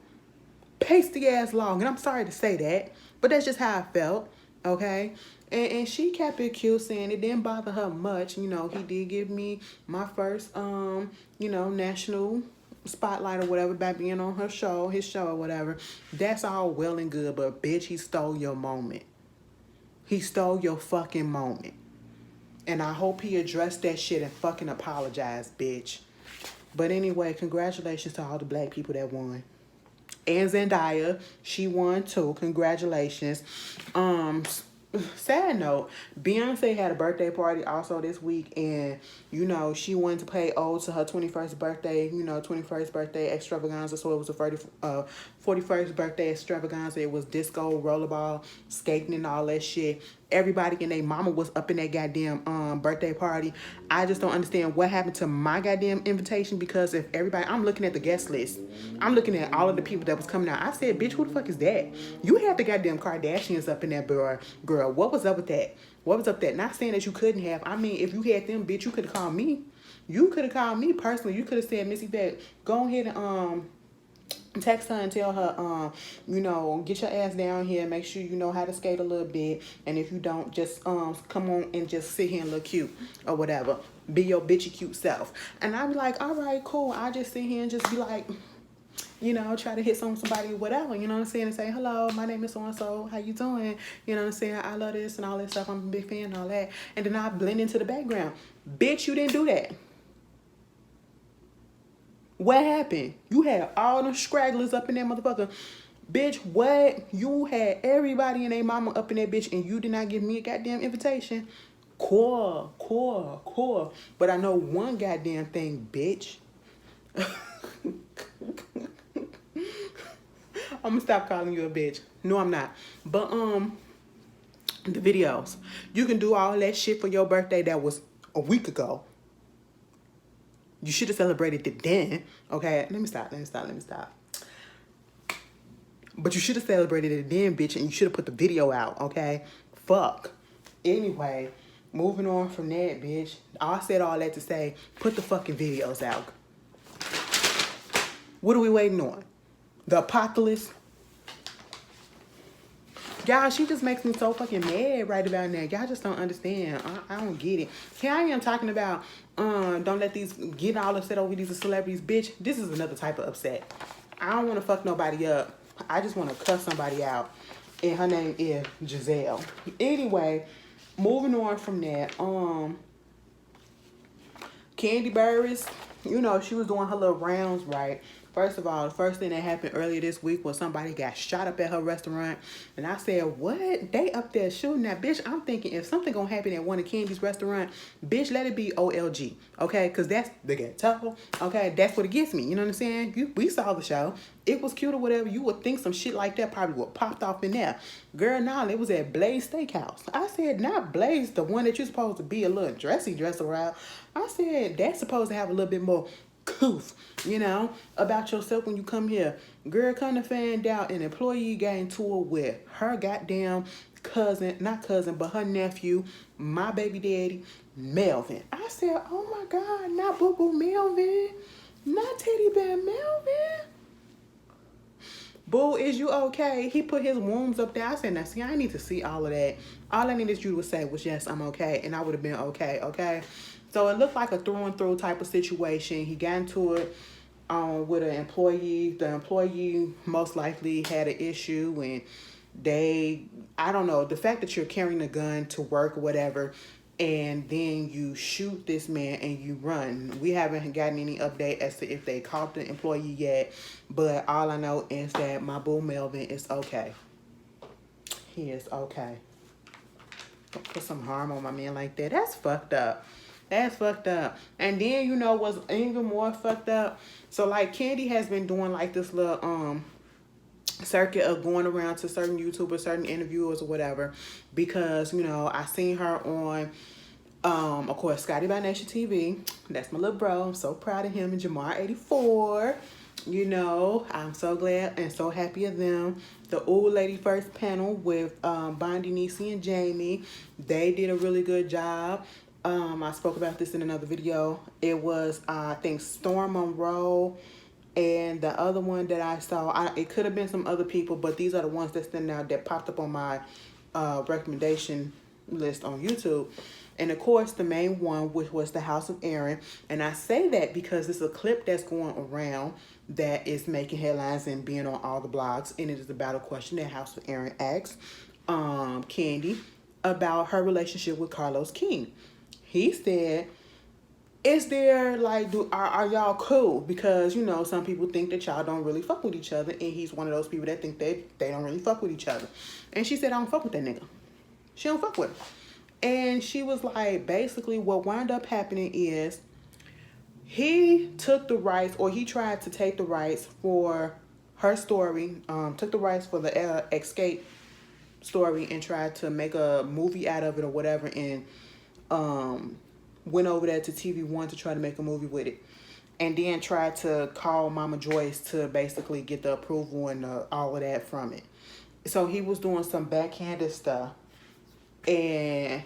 Pasty ass log. And I'm sorry to say that, but that's just how I felt, okay? And she kept it cute, saying it didn't bother her much. You know, he did give me my first, national spotlight or whatever by being on his show or whatever. That's all well and good, but bitch, he stole your moment. He stole your fucking moment. And I hope he addressed that shit and fucking apologized, bitch. But anyway, congratulations to all the black people that won. And Zendaya, she won too. Congratulations. sad note, Beyonce had a birthday party also this week, and you know she wanted to pay ode to her 21st birthday, 21st birthday extravaganza. So it was a 41st birthday extravaganza. It was disco, rollerball, skating, and all that shit. Everybody and their mama was up in that goddamn birthday party. I just don't understand what happened to my goddamn invitation, because if everybody, I'm looking at the guest list, I'm looking at all of the people that was coming out. I said, bitch, who the fuck is that? You had the goddamn Kardashians up in that girl. What was up with that? What was up with that? Not saying that you couldn't have. I mean, if you had them, bitch, you could have called me. You could have called me personally. You could have said, Missy, back, go ahead and text her and tell her, get your ass down here, make sure you know how to skate a little bit, and if you don't, just come on and just sit here and look cute or whatever. Be your bitchy cute self. And I'd be like, all right, cool. I just sit here and just be like, try to hit somebody, whatever, you know what I'm saying, and say, hello, my name is so-and-so, how you doing? You know what I'm saying? I love this and all that stuff. I'm a big fan and all that. And then I blend into the background. Bitch, you didn't do that. What happened? You had all the scragglers up in that motherfucker. Bitch, what? You had everybody and their mama up in that bitch, and you did not give me a goddamn invitation? Cool. But I know one goddamn thing, bitch. I'm gonna stop calling you a bitch. No, I'm not. But the videos. You can do all that shit for your birthday that was a week ago. You should have celebrated it then. Okay, let me stop. But you should have celebrated it then, bitch, and you should have put the video out, okay? Fuck. Anyway, moving on from that, bitch. I said all that to say, put the fucking videos out. What are we waiting on? The apocalypse? Y'all, she just makes me so fucking mad right about now. Y'all just don't understand. I don't get it. Here I am talking about, don't let these, get all upset over these celebrities. Bitch, this is another type of upset. I don't want to fuck nobody up. I just want to cuss somebody out. And her name is Giselle. Anyway, moving on from that. Candy Burris, she was doing her little rounds, right? First of all, the first thing that happened earlier this week was somebody got shot up at her restaurant. And I said, what? They up there shooting that bitch? I'm thinking if something gonna happen at one of Candy's restaurant, bitch, let it be OLG. Okay? Because that's the ghetto. Okay? That's what it gets me. You know what I'm saying? We saw the show. It was cute or whatever. You would think some shit like that probably would popped off in there. Girl, nah, it was at Blaze Steakhouse. I said, not Blaze, the one that you're supposed to be a little dress around. I said, that's supposed to have a little bit more coof, about yourself when you come here. Girl, come to find out, an employee got into it with her goddamn cousin, not cousin, but her nephew, my baby daddy, Melvin. I said, oh my God, not Boo Boo Melvin, not Teddy Bear Melvin. Boo, is you okay? He put his wounds up there. I said, now see, I need to see all of that. All I needed you to say was, yes, I'm okay. And I would have been okay? So it looked like a through and through type of situation. He got into it with an employee. The employee most likely had an issue, and I don't know, the fact that you're carrying a gun to work or whatever, and then you shoot this man and you run. We haven't gotten any update as to if they caught the employee yet, but all I know is that my boo Melvin is okay. He is okay. Don't put some harm on my man like that. That's fucked up. That's fucked up. And then, what's even more fucked up? So, like, Candy has been doing, like, this little, circuit of going around to certain YouTubers, certain interviewers or whatever, because, I seen her on, of course, Scotty by Nation TV. That's my little bro. I'm so proud of him and Jamar84. I'm so glad and so happy of them. The Old Lady First panel with Bondi, Niecy, and Jamie. They did a really good job. I spoke about this in another video. It was, I think, Storm Monroe, and the other one that I saw, it could have been some other people, but these are the ones that stand out that popped up on my recommendation list on YouTube. And of course, the main one, which was the House of Aaron. And I say that because it's a clip that's going around that is making headlines and being on all the blogs. And it is about a question that House of Aaron asked Candy about her relationship with Carlos King. He said, is there, like, are y'all cool? Because, some people think that y'all don't really fuck with each other. And he's one of those people that think they don't really fuck with each other. And she said, I don't fuck with that nigga. She don't fuck with him. And she was like, basically what wound up happening is he took the rights, or he tried to take the rights for her story, took the rights for the Escape story and tried to make a movie out of it or whatever, and went over there to TV1 to try to make a movie with it. And then tried to call Mama Joyce to basically get the approval and all of that from it. So he was doing some backhanded stuff. And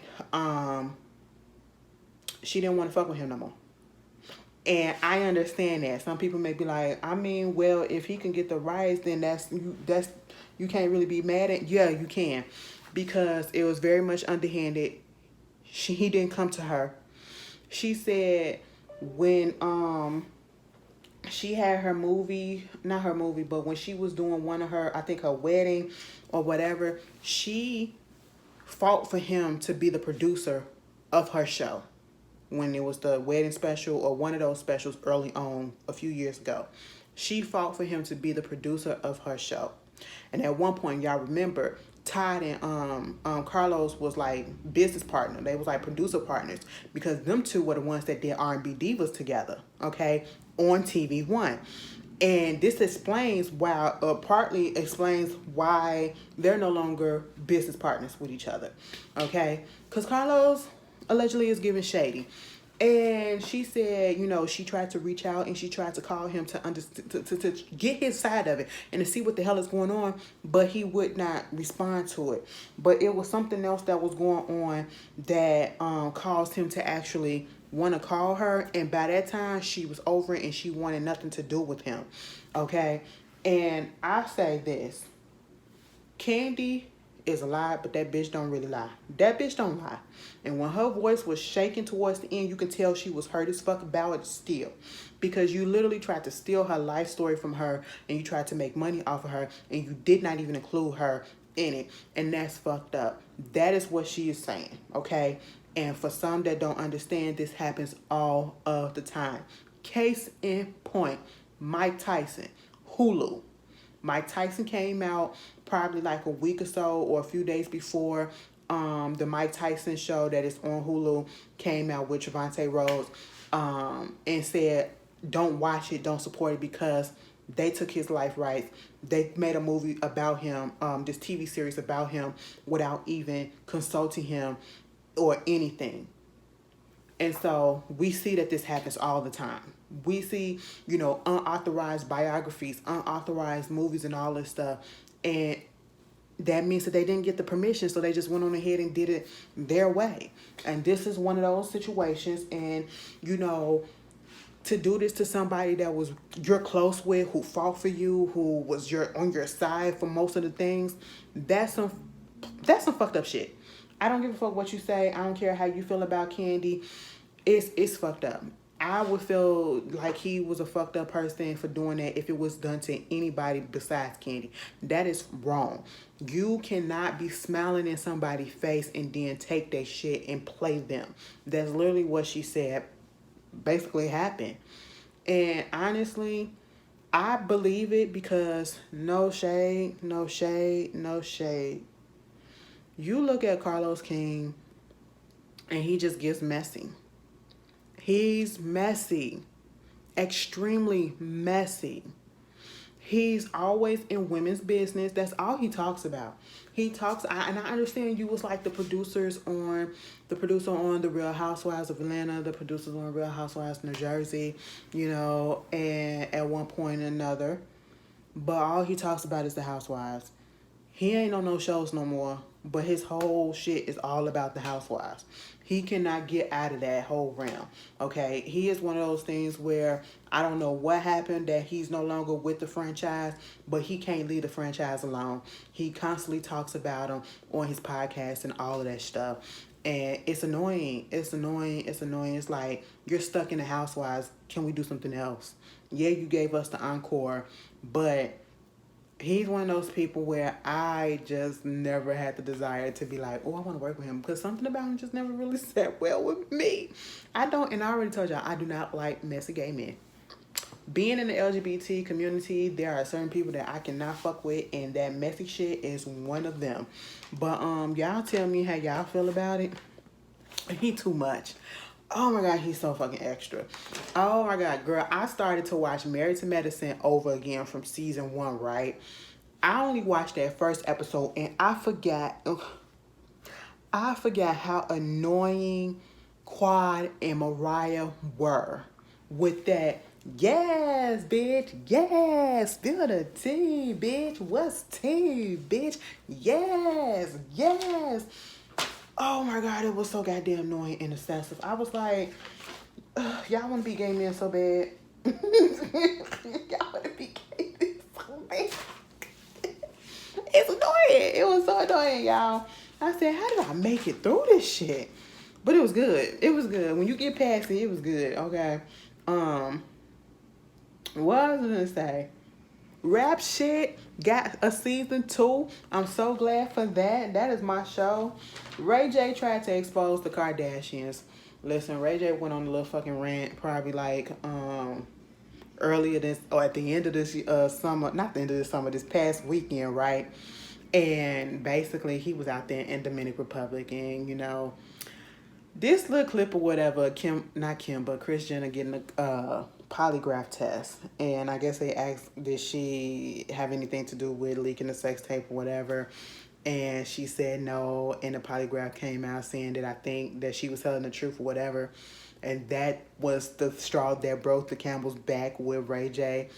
she didn't want to fuck with him no more. And I understand that. Some people may be like, I mean, well, if he can get the rights, then that's you can't really be mad at. Yeah, you can. Because it was very much underhanded. He didn't come to her. She said when she had her movie, not her movie, but when she was doing one of her, I think her wedding or whatever, she fought for him to be the producer of her show when it was the wedding special or one of those specials early on a few years ago. She fought for him to be the producer of her show. And at one point, y'all remember, Todd and Carlos was like business partner. They was like producer partners because them two were the ones that did R&B Divas together, okay, on TV1. And this explains why, partly explains why they're no longer business partners with each other, okay? Because Carlos allegedly is giving shady. And she said, you know, she tried to reach out and she tried to call him to get his side of it and to see what the hell is going on, but he would not respond to it. But it was something else that was going on that caused him to actually want to call her. And by that time, she was over it and she wanted nothing to do with him. Okay? And I say this. Candy is a lie, but that bitch don't really lie. That bitch don't lie. And when her voice was shaking towards the end, you could tell she was hurt as fuck about it still. Because you literally tried to steal her life story from her and you tried to make money off of her and you did not even include her in it. And that's fucked up. That is what she is saying, okay? And for some that don't understand, this happens all of the time. Case in point, Mike Tyson, Hulu. Mike Tyson came out probably like a week or so or a few days before the Mike Tyson show that is on Hulu came out with Trevante Rhodes and said, don't watch it, don't support it because they took his life rights. They made a movie about him, this TV series about him without even consulting him or anything. And so we see that this happens all the time. We see, you know, unauthorized biographies, unauthorized movies and all this stuff. And that means that they didn't get the permission, so they just went on ahead and did it their way. And this is one of those situations. And, you know, to do this to somebody that was you're close with, who fought for you, who was on your side for most of the things, that's some fucked up shit. I don't give a fuck what you say. I don't care how you feel about Candy. It's fucked up. I would feel like he was a fucked up person for doing that if it was done to anybody besides Candy. That is wrong. You cannot be smiling in somebody's face and then take their shit and play them. That's literally what she said basically happened. And honestly, I believe it because no shade, no shade, no shade. You look at Carlos King and he just gets messy. He's messy. Extremely messy. He's always in women's business. That's all he talks about. He talks, and I understand you was like the producer on The Real Housewives of Atlanta, the producers on Real Housewives of New Jersey, you know, and at one point or another. But all he talks about is the housewives. He ain't on no shows no more, but his whole shit is all about the housewives. He cannot get out of that whole realm, okay? He is one of those things where I don't know what happened that he's no longer with the franchise, but he can't leave the franchise alone. He constantly talks about them on his podcast and all of that stuff. And it's annoying. It's annoying. It's annoying. It's like, you're stuck in the housewives. Can we do something else? Yeah, you gave us the encore, but he's one of those people where I just never had the desire to be like, oh, I want to work with him, because something about him just never really sat well with me. I don't, and I already told y'all, I do not like messy gay men. being in the LGBT community, there are certain people that I cannot fuck with, and that messy shit is one of them. But y'all tell me how y'all feel about it. He too much. Oh my God, he's so fucking extra. Oh my God, girl, I started to watch Married to Medicine over again from season 1, right? I only watched that first episode and I forgot how annoying Quad and Mariah were with that. Yes, bitch. Yes. Spill the tea, bitch. What's tea, bitch? Yes. Yes. Oh my God, it was so goddamn annoying and excessive. I was like, y'all want to be gay men so bad. Y'all want to be gay men so bad. It's annoying. It was so annoying, y'all. I said, how did I make it through this shit? But it was good. It was good. When you get past it, it was good. Okay. What I was gonna say? Rap shit got a season 2. I'm so glad for that. That is my show. Ray J tried to expose the Kardashians. Listen, Ray J went on a little fucking rant, probably like earlier this, or at the end of this summer, not the end of this summer, this past weekend, right? And basically he was out there in Dominican Republic, and you know, this little clip or whatever, Kris Jenner getting a polygraph test, and I guess they asked, did she have anything to do with leaking the sex tape or whatever, and she said no, and the polygraph came out saying that I think that she was telling the truth or whatever, and that was the straw that broke the camel's back with Ray J.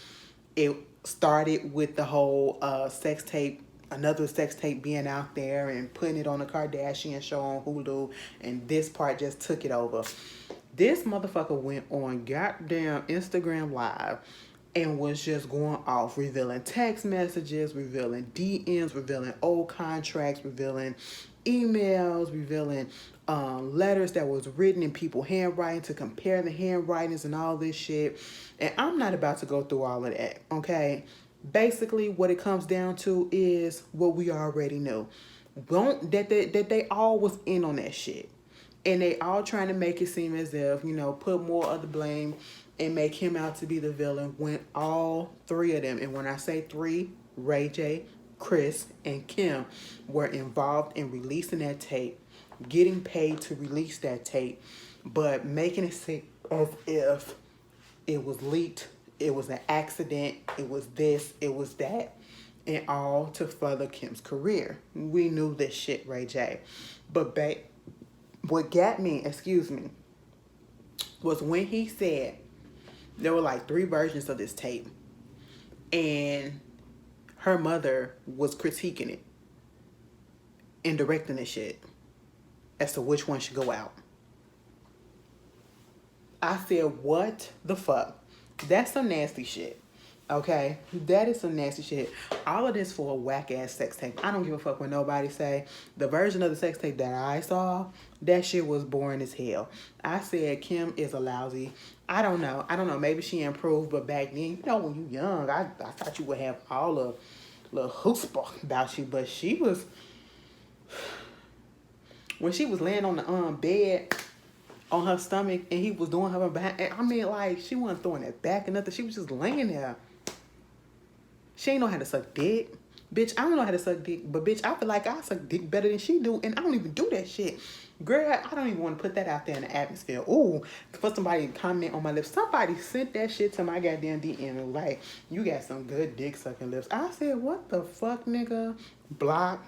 It started with the whole sex tape, another sex tape being out there and putting it on a Kardashian show on Hulu, and this part just took it over. This motherfucker went on goddamn Instagram Live and was just going off, revealing text messages, revealing DMs, revealing old contracts, revealing emails, revealing letters that was written in people's handwriting to compare the handwritings and all this shit. And I'm not about to go through all of that, okay? Basically, what it comes down to is what we already knew. That they all was in on that shit. And they all trying to make it seem as if, you know, put more of the blame and make him out to be the villain when all 3 of them, and when I say 3, Ray J, Kris, and Kim were involved in releasing that tape, getting paid to release that tape, but making it seem as if it was leaked, it was an accident, it was this, it was that, and all to further Kim's career. We knew this shit, Ray J. But what got me, was when he said there were like 3 versions of this tape, and her mother was critiquing it and directing the shit as to which one should go out. I said, what the fuck? That's some nasty shit. Okay, that is some nasty shit. All of this for a whack ass sex tape. I don't give a fuck what nobody say. The version of the sex tape that I saw, that shit was boring as hell. I said Kim is a lousy. I don't know. Maybe she improved, but back then, you know, when you young, I thought you would have all the little chutzpah about you, but she was, when she was laying on the bed on her stomach and he was doing her behind, I mean, like, she wasn't throwing it back or nothing. She was just laying there. She ain't know how to suck dick. Bitch, I don't know how to suck dick, but bitch, I feel like I suck dick better than she do, and I don't even do that shit. Girl, I don't even want to put that out there in the atmosphere. Ooh, for somebody to comment on my lips. Somebody sent that shit to my goddamn DM, like, you got some good dick sucking lips. I said, what the fuck, nigga? Block.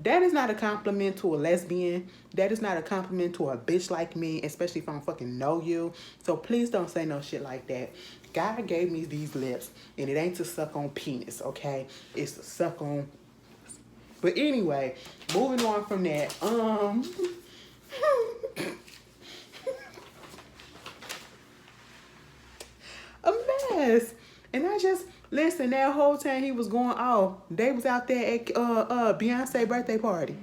That is not a compliment to a lesbian. That is not a compliment to a bitch like me, especially if I don't fucking know you. So please don't say no shit like that. God gave me these lips, and it ain't to suck on penis, okay? It's to suck on. But anyway, moving on from that. A mess. And I just, listen, that whole time he was going off, they was out there at Beyonce birthday party.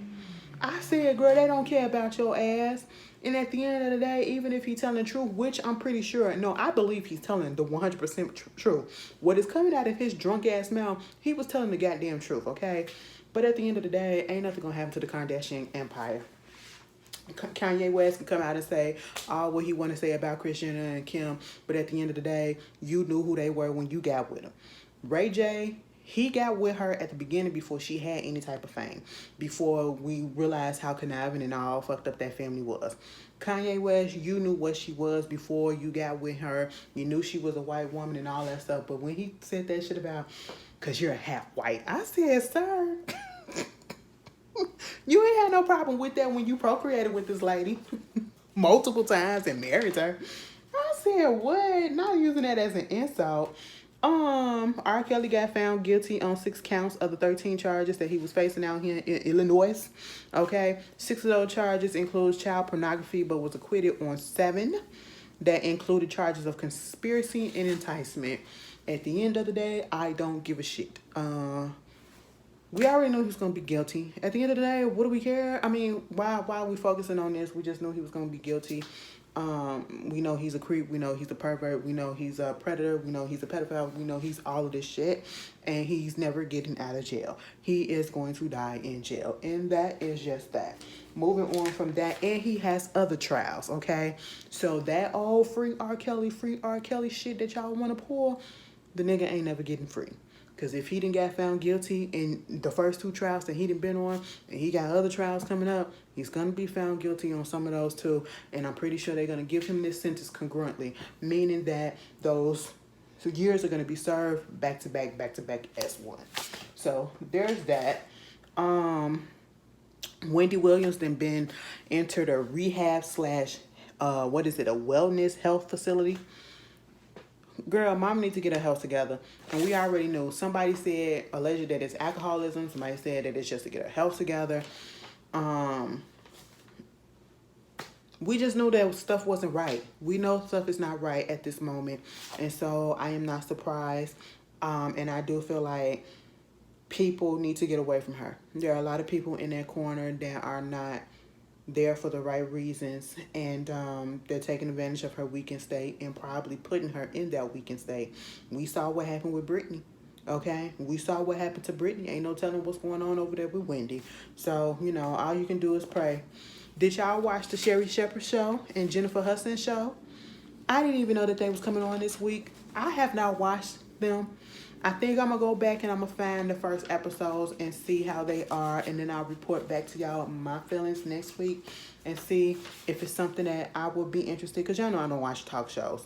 I said, girl, they don't care about your ass. And at the end of the day, even if he's telling the truth, which I'm pretty sure, no, I believe he's telling the 100% truth. What is coming out of his drunk ass mouth, he was telling the goddamn truth, okay? But at the end of the day, ain't nothing gonna happen to the Kardashian empire. Kanye West can come out and say all what he want to say about Christian and Kim, but at the end of the day, you knew who they were when you got with them. Ray J, he got with her at the beginning before she had any type of fame, before we realized how conniving and all fucked up that family was. Kanye West, you knew what she was before you got with her. You knew she was a white woman and all that stuff, but when he said that shit about, cause you're half white, I said, sir, you ain't had no problem with that when you procreated with this lady multiple times and married her. I said, what? Not using that as an insult. R. Kelly got found guilty on 6 counts of the 13 charges that he was facing out here in Illinois. Okay, 6 of those charges includes child pornography, but was acquitted on 7 that included charges of conspiracy and enticement. At the end of the day, I don't give a shit. We already knew he was going to be guilty. At the end of the day, what do we care? I mean, why are we focusing on this? We just knew he was going to be guilty. We know he's a creep. We know he's a pervert. We know he's a predator. We know he's a pedophile. We know he's all of this shit. And he's never getting out of jail. He is going to die in jail. And that is just that. Moving on from that. And he has other trials, okay? So that old free R. Kelly shit that y'all want to pull, the nigga ain't never getting free. Because if he didn't get found guilty in the first 2 trials that he done been on, and he got other trials coming up, he's going to be found guilty on some of those too. And I'm pretty sure they're going to give him this sentence congruently, meaning that those years are going to be served back to back as one. So there's that. Wendy Williams then been entered a rehab / a wellness health facility. Girl, mom needs to get her health together. And we already knew. Somebody said allegedly that it's alcoholism. Somebody said that it's just to get her health together. We just knew that stuff wasn't right. We know stuff is not right at this moment. And so I am not surprised. And I do feel like people need to get away from her. There are a lot of people in that corner that are not there for the right reasons, and they're taking advantage of her weakened state and probably putting her in that weakened state. We saw what happened with Brittany, okay? We saw what happened to Brittany. Ain't no telling what's going on over there with Wendy. So, you know, all you can do is pray. Did y'all watch the Sherry Shepherd show and Jennifer Hudson show? I didn't even know that they was coming on this week. I have not watched them. I think I'm going to go back and I'm going to find the first episodes and see how they are. And then I'll report back to y'all my feelings next week and see if it's something that I would be interested. Because y'all know I don't watch talk shows.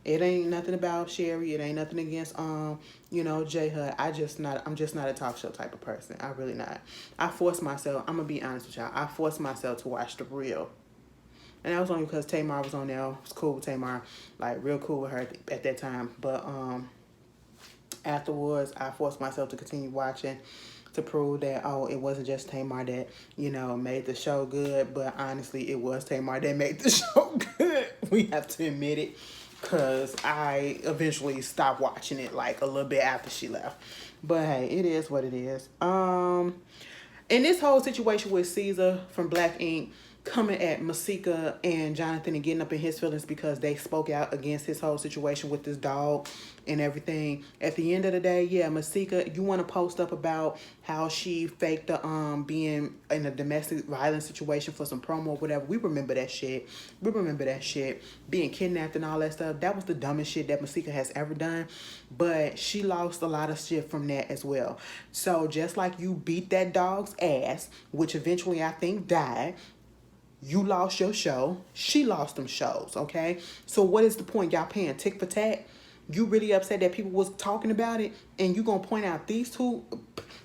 It ain't nothing about Sherry. It ain't nothing against, J Hud. I'm just not a talk show type of person. I really not. I force myself, I'm going to be honest with y'all. I forced myself to watch The Real. And that was only because Tamar was on there. I was cool with Tamar. Like, real cool with her at that time. But, afterwards, I forced myself to continue watching to prove that, it wasn't just Tamar that, made the show good. But honestly, it was Tamar that made the show good. We have to admit it. Because I eventually stopped watching it like a little bit after she left. But hey, it is what it is. In this whole situation with Caesar from Black Ink coming at Masika and Jonathan and getting up in his feelings because they spoke out against his whole situation with this dog and everything. At the end of the day, yeah, Masika, you want to post up about how she faked the being in a domestic violence situation for some promo or whatever. We remember that shit. Being kidnapped and all that stuff. That was the dumbest shit that Masika has ever done. But she lost a lot of shit from that as well. So just like you beat that dog's ass, which eventually I think died, you lost your show. She lost them shows, okay? So what is the point? Y'all paying tick for tack? You really upset that people was talking about it? And you gonna point out these two?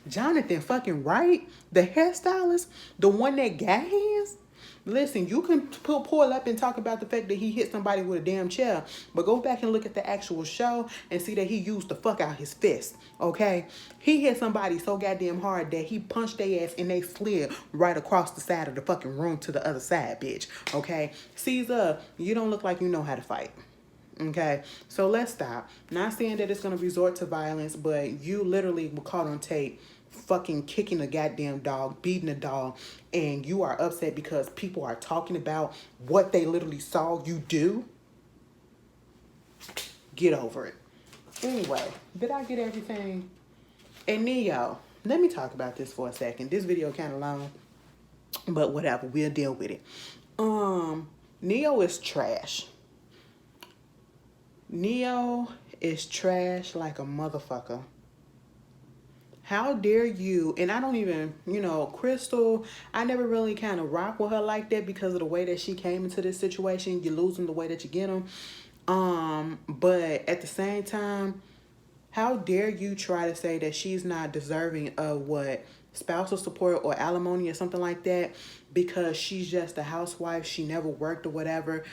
Jonathan fucking Wright, the hairstylist, the one that got hands? Listen, you can pull up and talk about the fact that he hit somebody with a damn chair, but go back and look at the actual show and see that he used the fuck out his fist, okay? He hit somebody so goddamn hard that he punched their ass and they slid right across the side of the fucking room to the other side, bitch, okay? Caesar, you don't look like you know how to fight. Okay, so let's stop. Not saying that it's going to resort to violence, but you literally were caught on tape fucking kicking a goddamn dog, beating a dog, and you are upset because people are talking about what they literally saw you do. Get over it. Anyway, did I get everything? And Neo, let me talk about this for a second. This video kind of long. But whatever, we'll deal with it. Neo is trash. Neo is trash like a motherfucker. How dare you? And I don't even, Crystal, I never really kind of rock with her like that because of the way that she came into this situation. You lose them the way that you get them. But at the same time, how dare you try to say that she's not deserving of what spousal support or alimony or something like that because she's just a housewife, she never worked or whatever.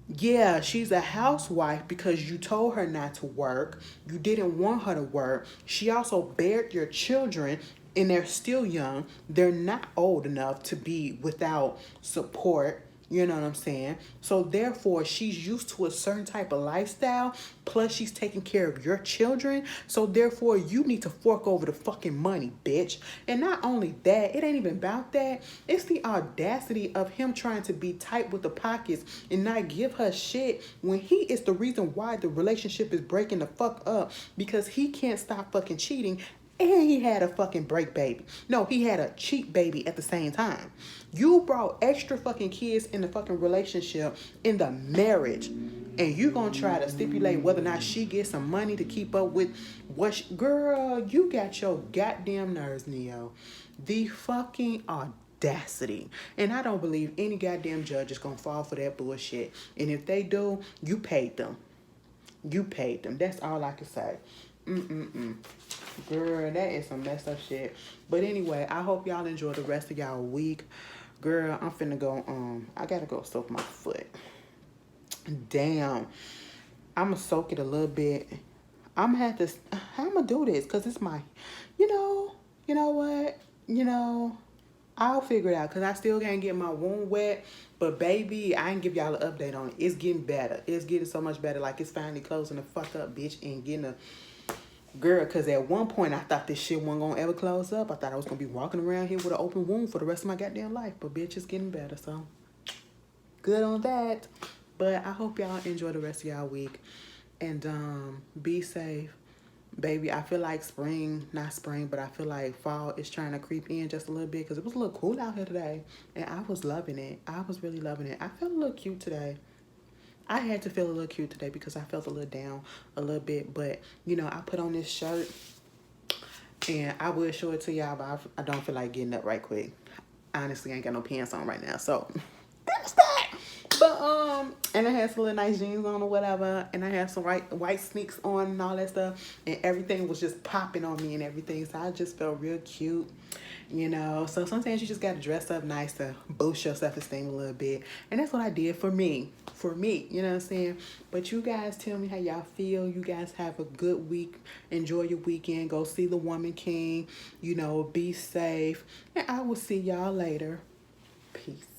Yeah, she's a housewife because you told her not to work. You didn't want her to work. She also bared your children and they're still young. They're not old enough to be without support. You know what I'm saying? So therefore, she's used to a certain type of lifestyle. Plus, she's taking care of your children. So therefore, you need to fork over the fucking money, bitch. And not only that, it ain't even about that. It's the audacity of him trying to be tight with the pockets and not give her shit when he is the reason why the relationship is breaking the fuck up because he can't stop fucking cheating. And he had a fucking break baby. No, he had a cheat baby at the same time. You brought extra fucking kids in the fucking relationship, in the marriage. And you gonna try to stipulate whether or not she gets some money to keep up with what girl, you got your goddamn nerves, Neo. The fucking audacity. And I don't believe any goddamn judge is gonna fall for that bullshit. And if they do, you paid them. You paid them. That's all I can say. Girl, that is some messed up shit. But anyway, I hope y'all enjoy the rest of y'all week. Girl, I'm finna go, I gotta go soak my foot. Damn. I'ma soak it a little bit. I'm gonna do this? Cause it's my, you know what? I'll figure it out. Cause I still can't get my wound wet. But baby, I ain't give y'all an update on it. It's getting better. It's getting so much better. Like it's finally closing the fuck up, bitch. And getting a girl, because at one point I thought this shit wasn't gonna ever close up. I thought I was gonna be walking around here with an open wound for the rest of my goddamn life. But bitch, it's getting better, so good on that. But I hope y'all enjoy the rest of y'all week. And be safe. Baby, I feel like not spring, but I feel like fall is trying to creep in just a little bit because it was a little cool out here today. And I was loving it. I was really loving it. I felt a little cute today. I had to feel a little cute today because I felt a little down a little bit. But, I put on this shirt and I will show it to y'all, but I don't feel like getting up right quick. Honestly, I ain't got no pants on right now. So, that's that. But, and I had some little nice jeans on or whatever. And I had some white sneaks on and all that stuff. And everything was just popping on me and everything. So, I just felt real cute. So sometimes you just got to dress up nice to boost your self-esteem a little bit. And that's what I did for me, you know what I'm saying? But you guys tell me how y'all feel. You guys have a good week. Enjoy your weekend. Go see The Woman King. Be safe. And I will see y'all later. Peace.